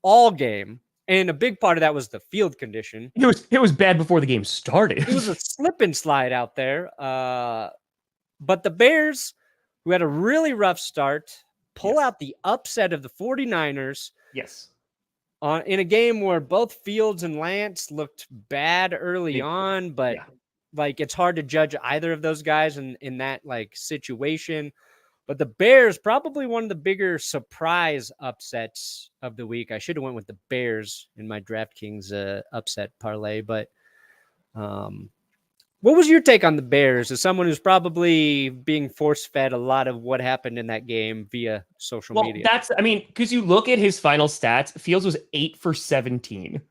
Speaker 1: all game. And a big part of that was the field condition.
Speaker 2: It was bad before the game started.
Speaker 1: It was a slip and slide out there. But the Bears, who had a really rough start, pull out the upset of the 49ers.
Speaker 2: Yes.
Speaker 1: In a game where both Fields and Lance looked bad early on, but like it's hard to judge either of those guys in that like situation. But the Bears, probably one of the bigger surprise upsets of the week. I should have went with the Bears in my DraftKings upset parlay, but what was your take on the Bears as someone who's probably being force-fed a lot of what happened in that game via social media?
Speaker 2: Because you look at his final stats, Fields was 8 for 17,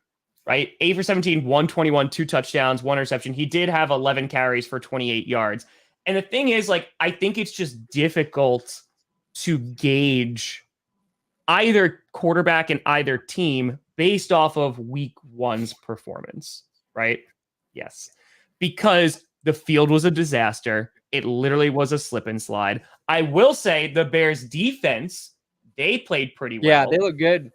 Speaker 2: right? 8 for 17, 121, 2 touchdowns, 1 interception. He did have 11 carries for 28 yards. And the thing is, like, I think it's just difficult to gauge either quarterback in either team based off of week 1's performance, right? Yes. Because the field was a disaster. It literally was a slip and slide. I will say the Bears defense, they played pretty well.
Speaker 1: Yeah, they look good.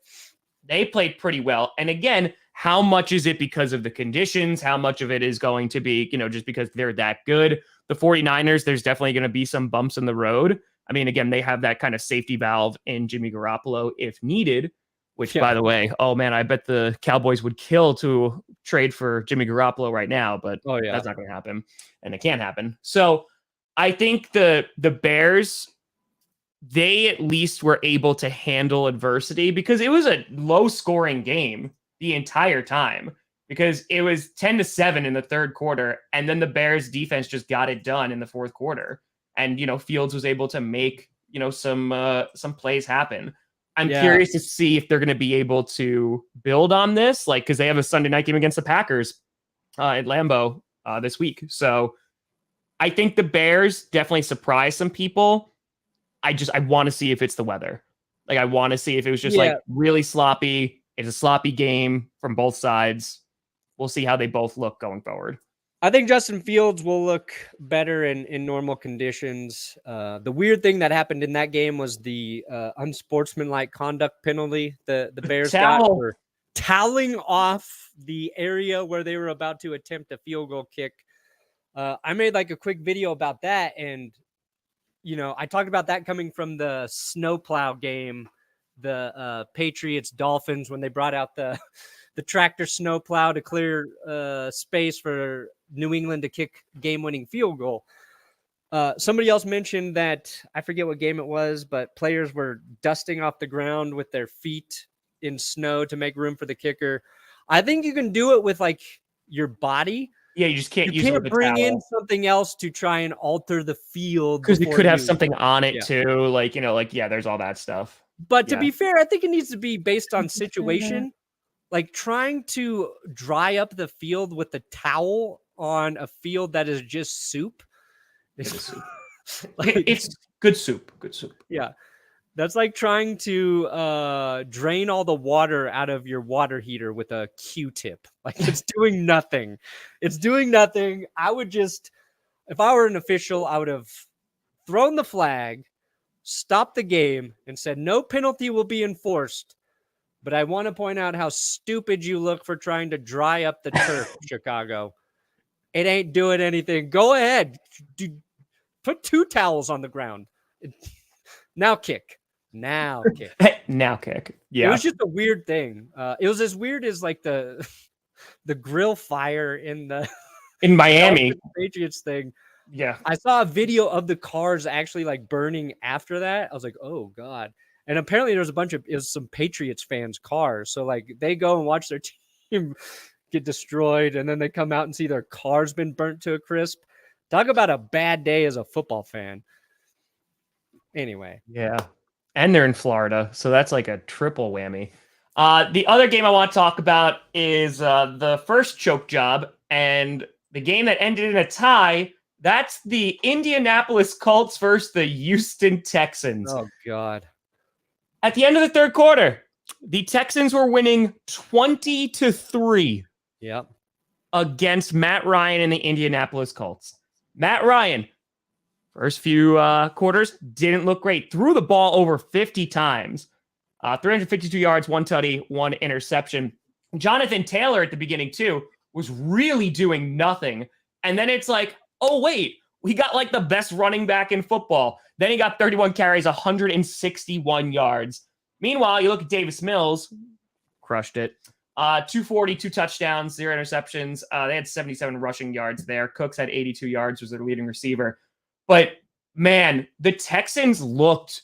Speaker 2: They played pretty well. And again, how much is it because of the conditions? How much of it is going to be, just because they're that good? The 49ers, there's definitely going to be some bumps in the road. I mean, again, they have that kind of safety valve in Jimmy Garoppolo if needed, which, by the way, oh man, I bet the Cowboys would kill to trade for Jimmy Garoppolo right now, but that's not going to happen, and it can't happen. So I think the Bears, they at least were able to handle adversity because it was a low-scoring game the entire time because it was 10-7 in the third quarter, and then the Bears defense just got it done in the fourth quarter, and Fields was able to make some plays happen. I'm curious to see if they're going to be able to build on this, like, because they have a Sunday night game against the Packers at Lambeau this week. So I think the Bears definitely surprised some people. I want to see if it's the weather. Like, I want to see if it was just like really sloppy. It's a sloppy game from both sides. We'll see how they both look going forward.
Speaker 1: I think Justin Fields will look better in normal conditions. The weird thing that happened in that game was the unsportsmanlike conduct penalty the Bears got for toweling off the area where they were about to attempt a field goal kick. I made like a quick video about that, and I talked about that coming from the snowplow game, the Patriots Dolphins, when they brought out the tractor snowplow to clear space for New England to kick game-winning field goal. Somebody else mentioned that, I forget what game it was, but players were dusting off the ground with their feet in snow to make room for the kicker. I think you can do it with like your body.
Speaker 2: Yeah, you just can't
Speaker 1: use it with bring in something else to try and alter the field
Speaker 2: because it could have something on it too. Like, there's all that stuff.
Speaker 1: But to be fair, I think it needs to be based on situation. Like trying to dry up the field with a towel on a field that is just soup.
Speaker 2: It's good soup. Good soup.
Speaker 1: Yeah. That's like trying to drain all the water out of your water heater with a Q-tip. Like it's doing nothing. It's doing nothing. I would just, if I were an official, I would have thrown the flag, stopped the game, and said no penalty will be enforced. But I want to point out how stupid you look for trying to dry up the turf, Chicago. It ain't doing anything. Go ahead. Put 2 towels on the ground. Now kick. Now kick.
Speaker 2: Now kick. Yeah.
Speaker 1: It was just a weird thing. It was as weird as like the grill fire in
Speaker 2: Miami
Speaker 1: Patriots thing.
Speaker 2: Yeah.
Speaker 1: I saw a video of the cars actually like burning after that. I was like, oh God. And apparently there's it was some Patriots fans' cars. So like they go and watch their team get destroyed, and then they come out and see their car's been burnt to a crisp. Talk about a bad day as a football fan. Anyway.
Speaker 2: Yeah. And they're in Florida, so that's like a triple whammy. The other game I want to talk about is the first choke job and the game that ended in a tie. That's the Indianapolis Colts versus the Houston Texans.
Speaker 1: Oh, God.
Speaker 2: At the end of the third quarter, the Texans were winning 20-3
Speaker 1: Yep.
Speaker 2: against Matt Ryan and the Indianapolis Colts. Matt Ryan, first few quarters, didn't look great. Threw the ball over 50 times. 352 yards, 1 tutty, 1 interception. Jonathan Taylor at the beginning, too, was really doing nothing. And then it's like, oh, wait, we got like the best running back in football. Then he got 31 carries, 161 yards. Meanwhile, you look at Davis Mills, crushed it. 240, 2 touchdowns, 0 interceptions. They had 77 rushing yards there. Cooks had 82 yards, was their leading receiver. But, man, the Texans looked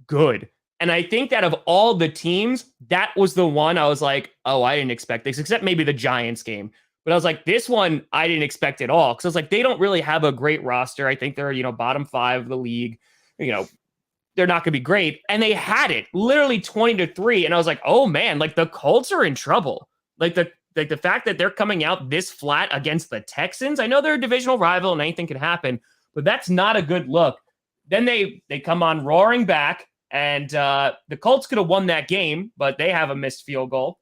Speaker 2: good. And I think that of all the teams, that was the one I was like, oh, I didn't expect this, except maybe the Giants game. But I was like, this one I didn't expect at all. Because I was like, they don't really have a great roster. I think they're, bottom 5 of the league. They're not going to be great. And they had it literally 20-3. And I was like, oh, man, like the Colts are in trouble. Like the fact that they're coming out this flat against the Texans. I know they're a divisional rival and anything can happen, but that's not a good look. Then they come on roaring back. And the Colts could have won that game, but they have a missed field goal.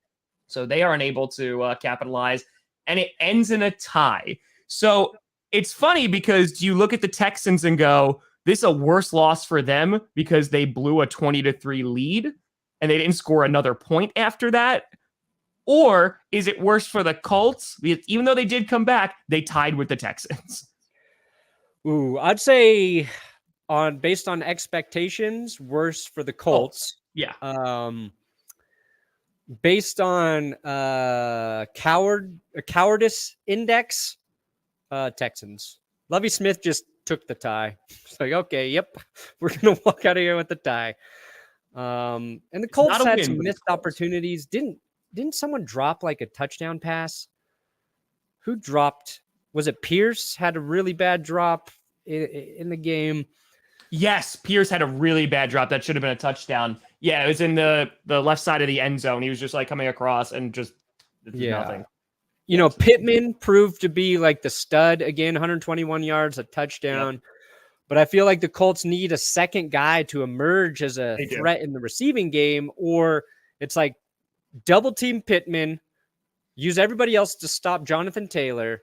Speaker 2: So they are unable to capitalize. And it ends in a tie. So it's funny because you look at the Texans and go, this is a worse loss for them because they blew a 20-3 lead and they didn't score another point after that. Or is it worse for the Colts? Even though they did come back, they tied with the Texans.
Speaker 1: Ooh, I'd say based on expectations, worse for the Colts.
Speaker 2: Yeah.
Speaker 1: Based on cowardice index, Texans. Lovie Smith just took the tie. It's like, okay, yep, we're gonna walk out of here with the tie. And the Colts had some missed opportunities. Didn't someone drop like a touchdown pass? Who dropped? Was it Pierce? Had a really bad drop in the game.
Speaker 2: Yes, Pierce had a really bad drop. That should have been a touchdown. Yeah, it was in the left side of the end zone. He was just like coming across and just nothing.
Speaker 1: Pittman proved to be like the stud again, 121 yards, a touchdown. Yep. But I feel like the Colts need a second guy to emerge as a threat in the receiving game, or it's like double team Pittman, use everybody else to stop Jonathan Taylor,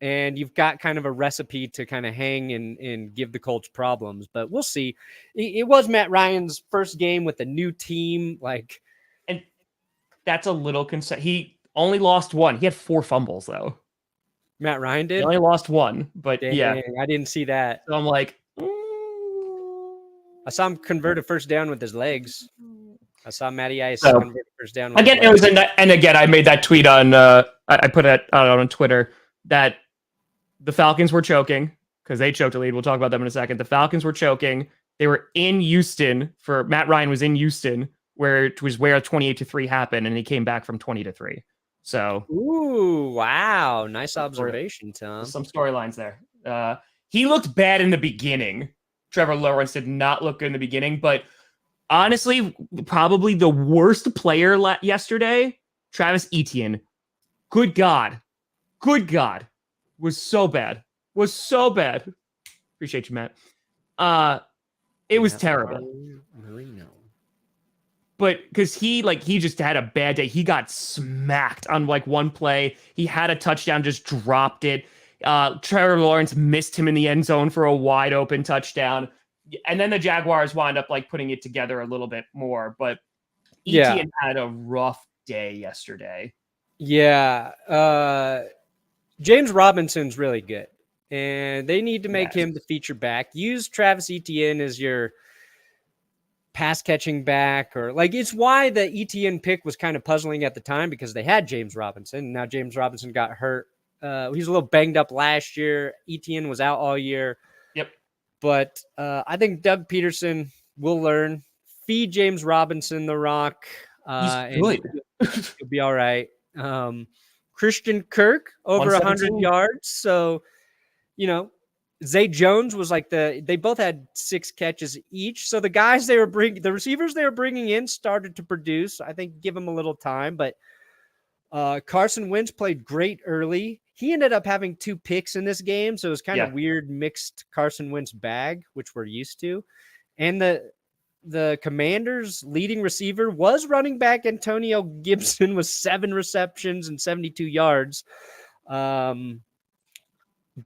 Speaker 1: and you've got kind of a recipe to kind of hang and give the Colts problems. But we'll see. It was Matt Ryan's first game with a new team.
Speaker 2: And that's a little concern. He only lost one. He had 4 fumbles, though.
Speaker 1: Matt Ryan did?
Speaker 2: He only lost 1, but
Speaker 1: Dang,
Speaker 2: yeah.
Speaker 1: I didn't see that.
Speaker 2: So I'm like...
Speaker 1: I saw him convert a first down with his legs. I saw Matty Ice convert a first down with
Speaker 2: his legs. It was and again, I made that tweet on... I put it out on Twitter that the Falcons were choking because they choked a lead. We'll talk about them in a second. The Falcons were choking. They were in Houston Matt Ryan was in Houston, where it was where 28-3 happened, and he came back from 20-3. So,
Speaker 1: ooh, wow, nice observation, Tom.
Speaker 2: Some storylines there. He looked bad in the beginning. Trevor Lawrence did not look good in the beginning, but honestly, probably the worst player yesterday, Travis Etienne. Good God. Was so bad. Appreciate you, Matt. It was terrible. But because he just had a bad day. He got smacked on one play. He had a touchdown, just dropped it. Trevor Lawrence missed him in the end zone for a wide open touchdown. And then the Jaguars wound up putting it together a little bit more. But Etienne had a rough day yesterday.
Speaker 1: Yeah. James Robinson's really good, and they need to make him the feature back. Use Travis Etienne as your pass catching back, or it's why the Etienne pick was kind of puzzling at the time because they had James Robinson. Now James Robinson got hurt. He was a little banged up last year. Etienne was out all year.
Speaker 2: Yep.
Speaker 1: But I think Doug Peterson will learn. Feed James Robinson the rock.
Speaker 2: He's good.
Speaker 1: He'll be all right. Christian Kirk over 100
Speaker 2: 117.
Speaker 1: yards. So, Zay Jones was like they both had 6 catches each. So the receivers they were bringing in started to produce. I think give them a little time, but Carson Wentz played great early. He ended up having 2 picks in this game, so it was kind of weird mixed Carson Wentz bag, which we're used to. And the Commanders' leading receiver was running back Antonio Gibson with 7 receptions and 72 yards.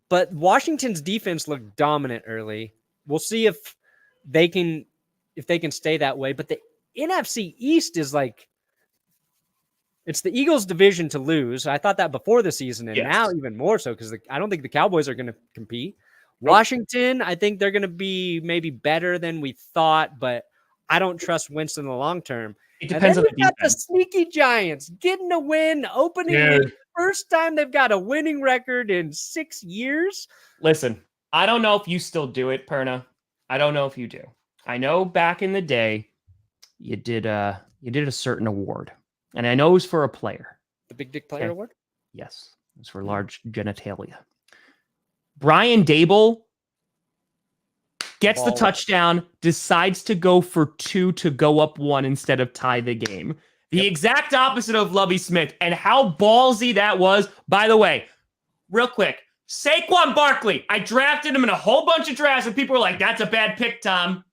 Speaker 1: But Washington's defense looked dominant early. We'll see if they can stay that way. But the NFC East is like, it's the Eagles' division to lose. I thought that before the season, and now even more so because I don't think the Cowboys are going to compete. Washington, I think they're going to be maybe better than we thought, but I don't trust Wentz in the long term.
Speaker 2: It depends on the defense.
Speaker 1: The sneaky Giants getting a win, opening week. First time they've got a winning record in 6 years.
Speaker 2: Listen, I don't know if you still do it, Perna. I don't know if you do. I know back in the day, you did a certain award, and I know it was for a player.
Speaker 1: The Big Dick Player Award?
Speaker 2: Yes, it was for large genitalia. Brian Dable gets the touchdown, decides to go for 2 to go up 1 instead of tie the game. The exact opposite of Lovie Smith, and how ballsy that was. By the way, real quick, Saquon Barkley. I drafted him in a whole bunch of drafts, and people were like, that's a bad pick, Tom.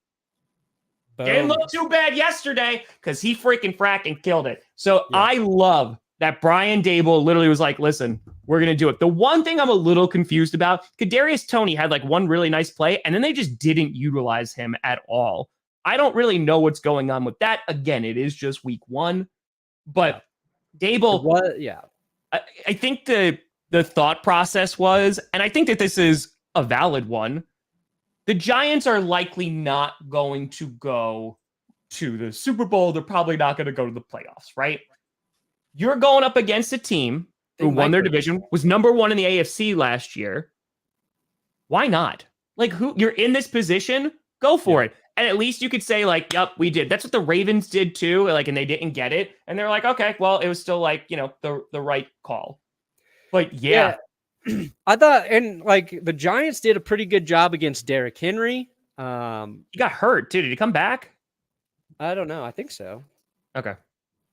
Speaker 2: Boom. Didn't look too bad yesterday because he freaking killed it. So I love that Brian Dable literally was like, listen, we're going to do it. The one thing I'm a little confused about, Kadarius Toney had like one really nice play, and then they just didn't utilize him at all. I don't really know what's going on with that. Again, it is just week 1, but Dable, I think the thought process was, and I think that this is a valid one, the Giants are likely not going to go to the Super Bowl. They're probably not going to go to the playoffs, right? You're going up against a team who won their division, was number 1 in the AFC last year. Why not? Like, you're in this position, go for it. And at least you could say, like, yep, we did. That's what the Ravens did too, like, and they didn't get it. And they're like, okay, well, it was still like, the right call. But yeah.
Speaker 1: I thought, and like the Giants did a pretty good job against Derrick Henry.
Speaker 2: He got hurt too. Did he come back?
Speaker 1: I don't know. I think so.
Speaker 2: Okay.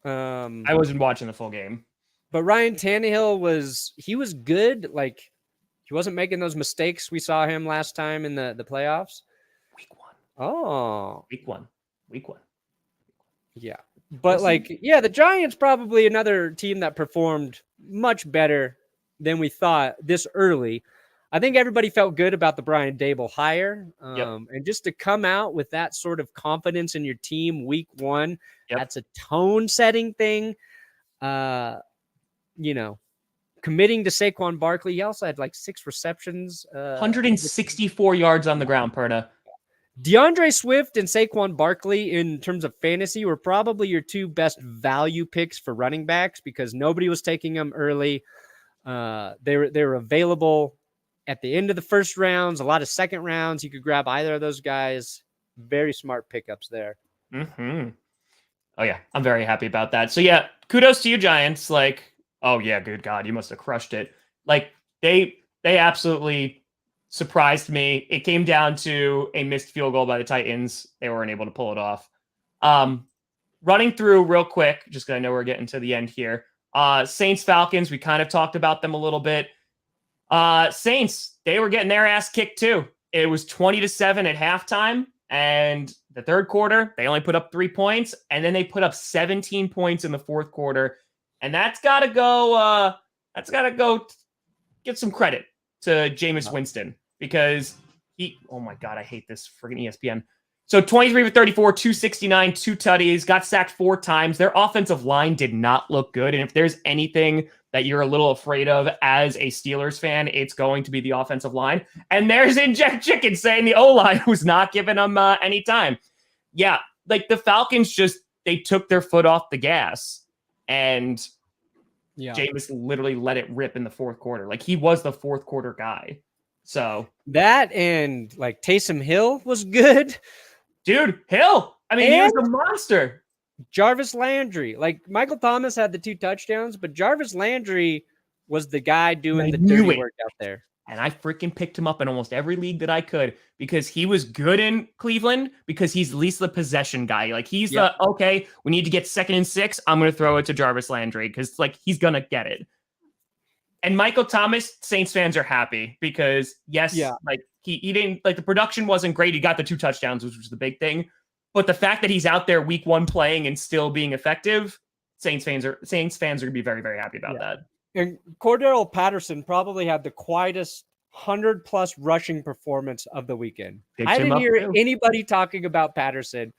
Speaker 2: I wasn't watching the full game.
Speaker 1: But Ryan Tannehill was good. Like, he wasn't making those mistakes we saw him last time in the playoffs.
Speaker 2: Week 1.
Speaker 1: Oh.
Speaker 2: Week 1.
Speaker 1: Yeah. But the Giants probably another team that performed much better than we thought this early. I think everybody felt good about the Brian Dable hire. And just to come out with that sort of confidence in your team week 1, that's a tone setting thing. Committing to Saquon Barkley. He also had like 6 receptions.
Speaker 2: 164 yards on the ground, Perna.
Speaker 1: DeAndre Swift and Saquon Barkley in terms of fantasy were probably your 2 best value picks for running backs because nobody was taking them early. They were available at the end of the first rounds, a lot of second rounds. You could grab either of those guys. Very smart pickups there.
Speaker 2: Mm-hmm. Oh, yeah. I'm very happy about that. So, yeah, kudos to you, Giants. Like, oh, yeah, good God, you must have crushed it. Like, they absolutely surprised me. It came down to a missed field goal by the Titans. They weren't able to pull it off. Running through real quick, just because I know we're getting to the end here. Saints, Falcons, we kind of talked about them a little bit. Saints, they were getting their ass kicked too. It was 20-7 at halftime. And the third quarter, they only put up 3 points. And then they put up 17 points in the fourth quarter. And that's got to go get some credit to Jameis Winston because oh my God, I hate this friggin' ESPN. So 23 for 34, 269, 2 tutties, got sacked 4 times. Their offensive line did not look good. And if there's anything that you're a little afraid of as a Steelers fan, it's going to be the offensive line. And there's Inject Chicken saying the O-line was not giving them any time. Yeah, like the Falcons they took their foot off the gas. And Jameis literally let it rip in the fourth quarter. Like he was the fourth quarter guy. So that
Speaker 1: and like Taysom Hill was good.
Speaker 2: Dude, Hill. I mean, he was a monster.
Speaker 1: Jarvis Landry. Like Michael Thomas had the 2 touchdowns, but Jarvis Landry was the guy doing
Speaker 2: I
Speaker 1: the
Speaker 2: knew
Speaker 1: dirty
Speaker 2: it.
Speaker 1: work out there.
Speaker 2: And I freaking picked him up in almost every league that I could because he was good in Cleveland because he's at least the possession guy. Like he's okay, we need to get 2nd and 6. I'm going to throw it to Jarvis Landry because like he's going to get it. And Michael Thomas, Saints fans are happy because like he didn't like the production wasn't great. He got the 2 touchdowns, which was the big thing. But the fact that he's out there week 1 playing and still being effective, Saints fans are going to be very, very happy about that.
Speaker 1: And Cordero Patterson probably had the quietest 100+ rushing performance of the weekend. I didn't hear anybody talking about Patterson.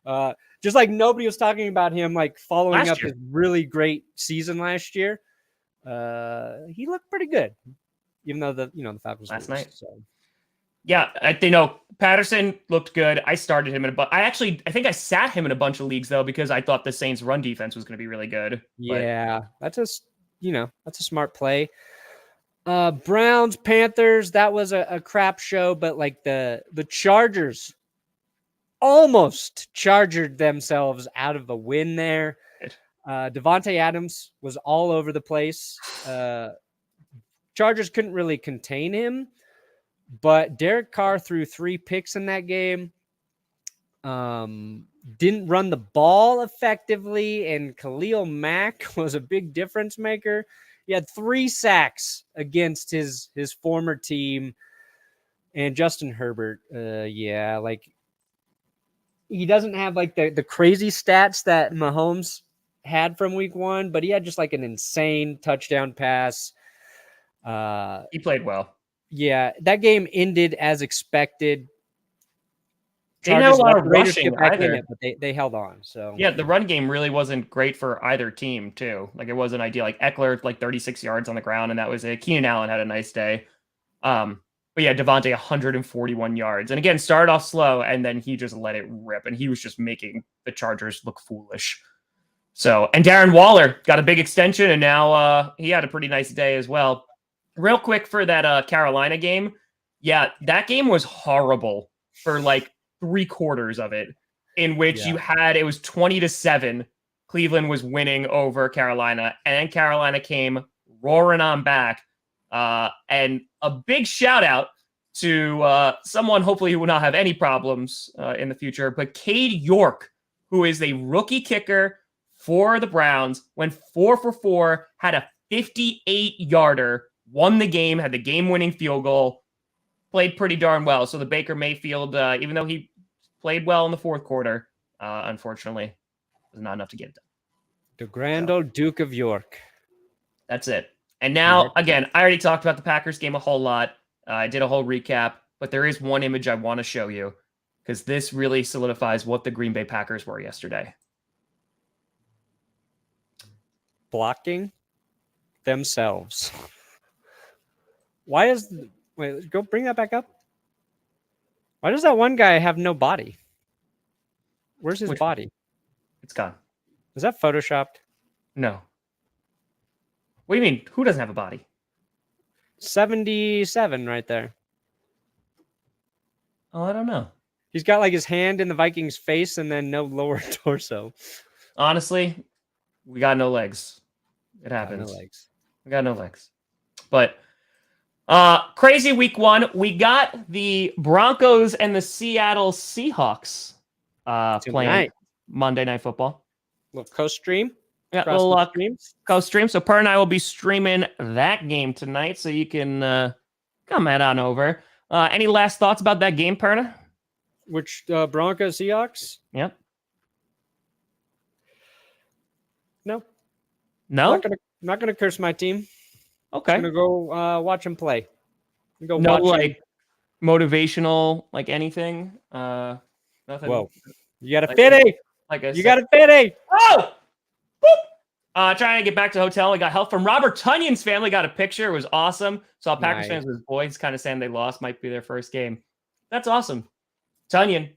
Speaker 1: Just like nobody was talking about him, like following up his really great season last year. He looked pretty good, even though the Falcons
Speaker 2: last
Speaker 1: lose,
Speaker 2: night.
Speaker 1: So.
Speaker 2: Yeah, Patterson looked good. I started him in a bunch. I think I sat him in a bunch of leagues though because I thought the Saints' run defense was going to be really good.
Speaker 1: Yeah, that's a smart play. Browns, Panthers, that was a crap show, but like the Chargers almost chargered themselves out of the win there. Devontae Adams was all over the place. Chargers couldn't really contain him, but Derek Carr threw 3 picks in that game. Didn't run the ball effectively, and Khalil Mack was a big difference maker. He had 3 sacks against his former team, and Justin Herbert. Like he doesn't have like the crazy stats that Mahomes had from week 1, but he had just like an insane touchdown pass.
Speaker 2: He played well.
Speaker 1: Yeah, that game ended as expected.
Speaker 2: They didn't have a lot of rushing either.
Speaker 1: But they held on. So
Speaker 2: yeah, the run game really wasn't great for either team too. Like it wasn't ideal. Like Eckler, like 36 yards on the ground, and that was it. Keenan Allen had a nice day. But yeah, Devontae 141 yards, and again started off slow, and then he just let it rip, and he was just making the Chargers look foolish. So, and Darren Waller got a big extension, and now he had a pretty nice day as well. Real quick for that Carolina game, yeah, that game was horrible for like 3/4 of it, in which it was 20-7. Cleveland was winning over Carolina, and then Carolina came roaring on back. And a big shout out to someone hopefully who will not have any problems in the future, but Cade York, who is a rookie kicker for the Browns, went 4 for 4, had a 58-yarder, won the game, had the game-winning field goal, played pretty darn well. So the Baker Mayfield, even though he played well in the 4th quarter, unfortunately, was not enough to get it done.
Speaker 1: The grand old Duke of York.
Speaker 2: That's it. And now, again, I already talked about the Packers game a whole lot. I did a whole recap, but there is one image I want to show you because this really solidifies what the Green Bay Packers were yesterday.
Speaker 1: Blocking themselves. Wait, go bring that back up. Why does that one guy have no body? Where's his body?
Speaker 2: It's gone.
Speaker 1: Is that photoshopped?
Speaker 2: No. What do you mean? Who doesn't have a body?
Speaker 1: 77 right there.
Speaker 2: Oh, I don't know.
Speaker 1: He's got like his hand in the Vikings' face and then no lower torso.
Speaker 2: Honestly, we got no legs. It happens.
Speaker 1: No legs.
Speaker 2: We got no legs. But crazy week 1. We got the Broncos and the Seattle Seahawks playing Monday Night Football.
Speaker 1: Little co-stream.
Speaker 2: Yeah, little co-stream. So Per and I will be streaming that game tonight, so you can come head on over. Any last thoughts about that game, Perna?
Speaker 1: Which Broncos Seahawks?
Speaker 2: Yep.
Speaker 1: No. Not gonna curse my team.
Speaker 2: Okay.
Speaker 1: I'm gonna go watch them play.
Speaker 2: Go no watch like motivational, like anything. Nothing.
Speaker 1: Whoa. You got a fitty. You got a fitty.
Speaker 2: Oh. Trying to get back to the hotel. I got help from Robert Tunyon's family. Got a picture. It was awesome. Saw Packers fans with his boys kind of saying they lost. Might be their first game. That's awesome. Tunyon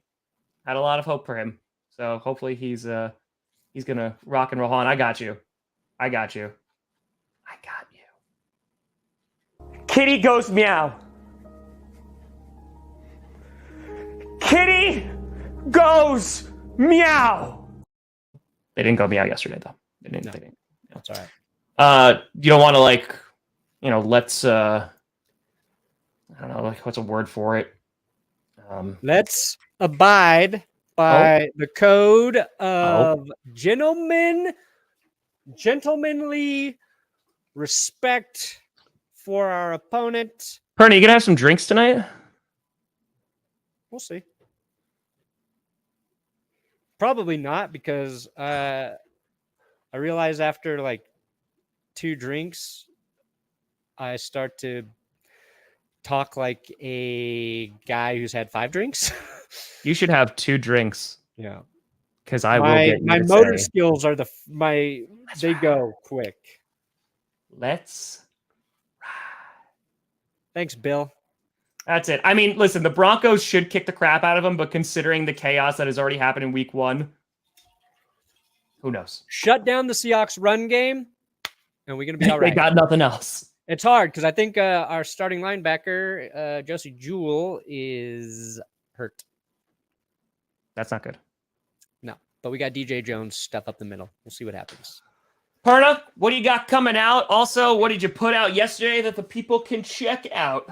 Speaker 2: had a lot of hope for him. So hopefully he's gonna rock and roll on. I got you. Kitty goes meow. Kitty goes meow. They didn't go meow yesterday though. They didn't.
Speaker 1: That's all right.
Speaker 2: You don't want to like let's I don't know, like what's a word for it?
Speaker 1: Let's abide by the code of gentlemanly respect for our opponent.
Speaker 2: Perny, you gonna have some drinks tonight?
Speaker 1: We'll see. Probably not, because I realize after like 2 drinks, I start to talk like a guy who's had 5 drinks.
Speaker 2: You should have 2 drinks.
Speaker 1: Yeah.
Speaker 2: Because I will get you
Speaker 1: my
Speaker 2: to
Speaker 1: motor
Speaker 2: say,
Speaker 1: skills are they go quick.
Speaker 2: let's ride.
Speaker 1: Thanks, Bill.
Speaker 2: That's it. I mean, listen, the Broncos should kick the crap out of them, but considering the chaos that has already happened in week 1, who knows?
Speaker 1: Shut down the Seahawks run game, and we're gonna be all
Speaker 2: They
Speaker 1: right.
Speaker 2: got nothing else.
Speaker 1: It's hard because I think our starting linebacker, Josie Jewell, is hurt.
Speaker 2: That's not good.
Speaker 1: No, but we got DJ Jones stuff up the middle. We'll see what happens.
Speaker 2: Perna, what do you got coming out? Also, what did you put out yesterday that the people can check out?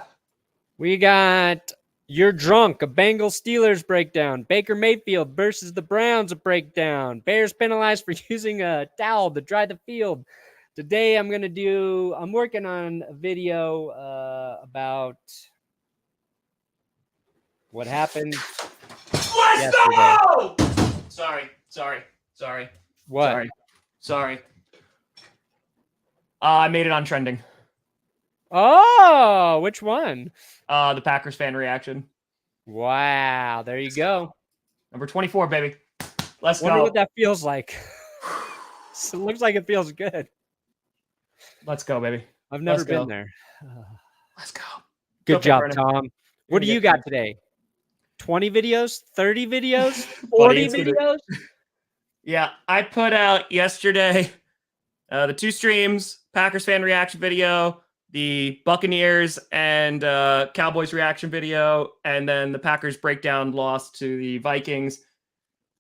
Speaker 1: We got You're Drunk, a Bengals Steelers breakdown. Baker Mayfield versus the Browns, a breakdown. Bears penalized for using a towel to dry the field. Today I'm working on a video about what happened yesterday.
Speaker 2: Go! Sorry.
Speaker 1: What?
Speaker 2: Sorry. I made it on trending.
Speaker 1: Oh, which one?
Speaker 2: The Packers fan reaction.
Speaker 1: Wow, there you go.
Speaker 2: Number 24, baby. Let's
Speaker 1: Wonder
Speaker 2: go.
Speaker 1: what that feels like. It looks like it feels good.
Speaker 2: Let's go, baby.
Speaker 1: I've never
Speaker 2: Let's
Speaker 1: been
Speaker 2: go.
Speaker 1: there.
Speaker 2: Let's go.
Speaker 1: Good
Speaker 2: Go,
Speaker 1: job,
Speaker 2: Vernon.
Speaker 1: Tom. What do
Speaker 2: Gonna
Speaker 1: you
Speaker 2: get
Speaker 1: got today? 20 videos? 30 videos?
Speaker 2: Buddy,
Speaker 1: 40
Speaker 2: it's gonna-
Speaker 1: videos?
Speaker 2: Yeah, I put out yesterday the 2 streams, Packers fan reaction video, the Buccaneers and Cowboys reaction video, and then the Packers breakdown loss to the Vikings.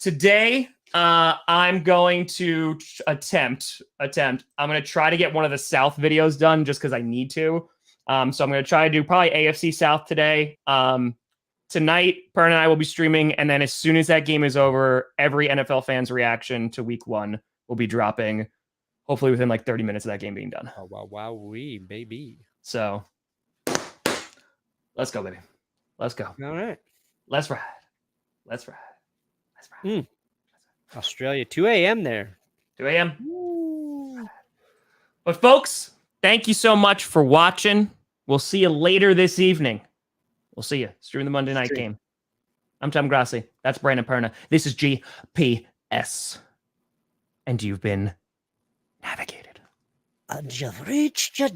Speaker 2: Today, I'm going to attempt. I'm going to try to get one of the South videos done just because I need to. So I'm going to try to do probably AFC South today. Tonight, Pern and I will be streaming, and then as soon as that game is over, every NFL fan's reaction to week 1 will be dropping, hopefully within like 30 minutes of that game being done.
Speaker 1: Oh, wow, baby.
Speaker 2: So, let's go, baby. Let's go.
Speaker 1: All right.
Speaker 2: Let's ride.
Speaker 1: Australia, 2 a.m. there.
Speaker 2: 2 a.m. But folks, thank you so much for watching. We'll see you later this evening. We'll see you. Stream the Monday night game. I'm Tom Grassi. That's Brandon Perna. This is GPS. And you've been navigated.
Speaker 1: And you've reached your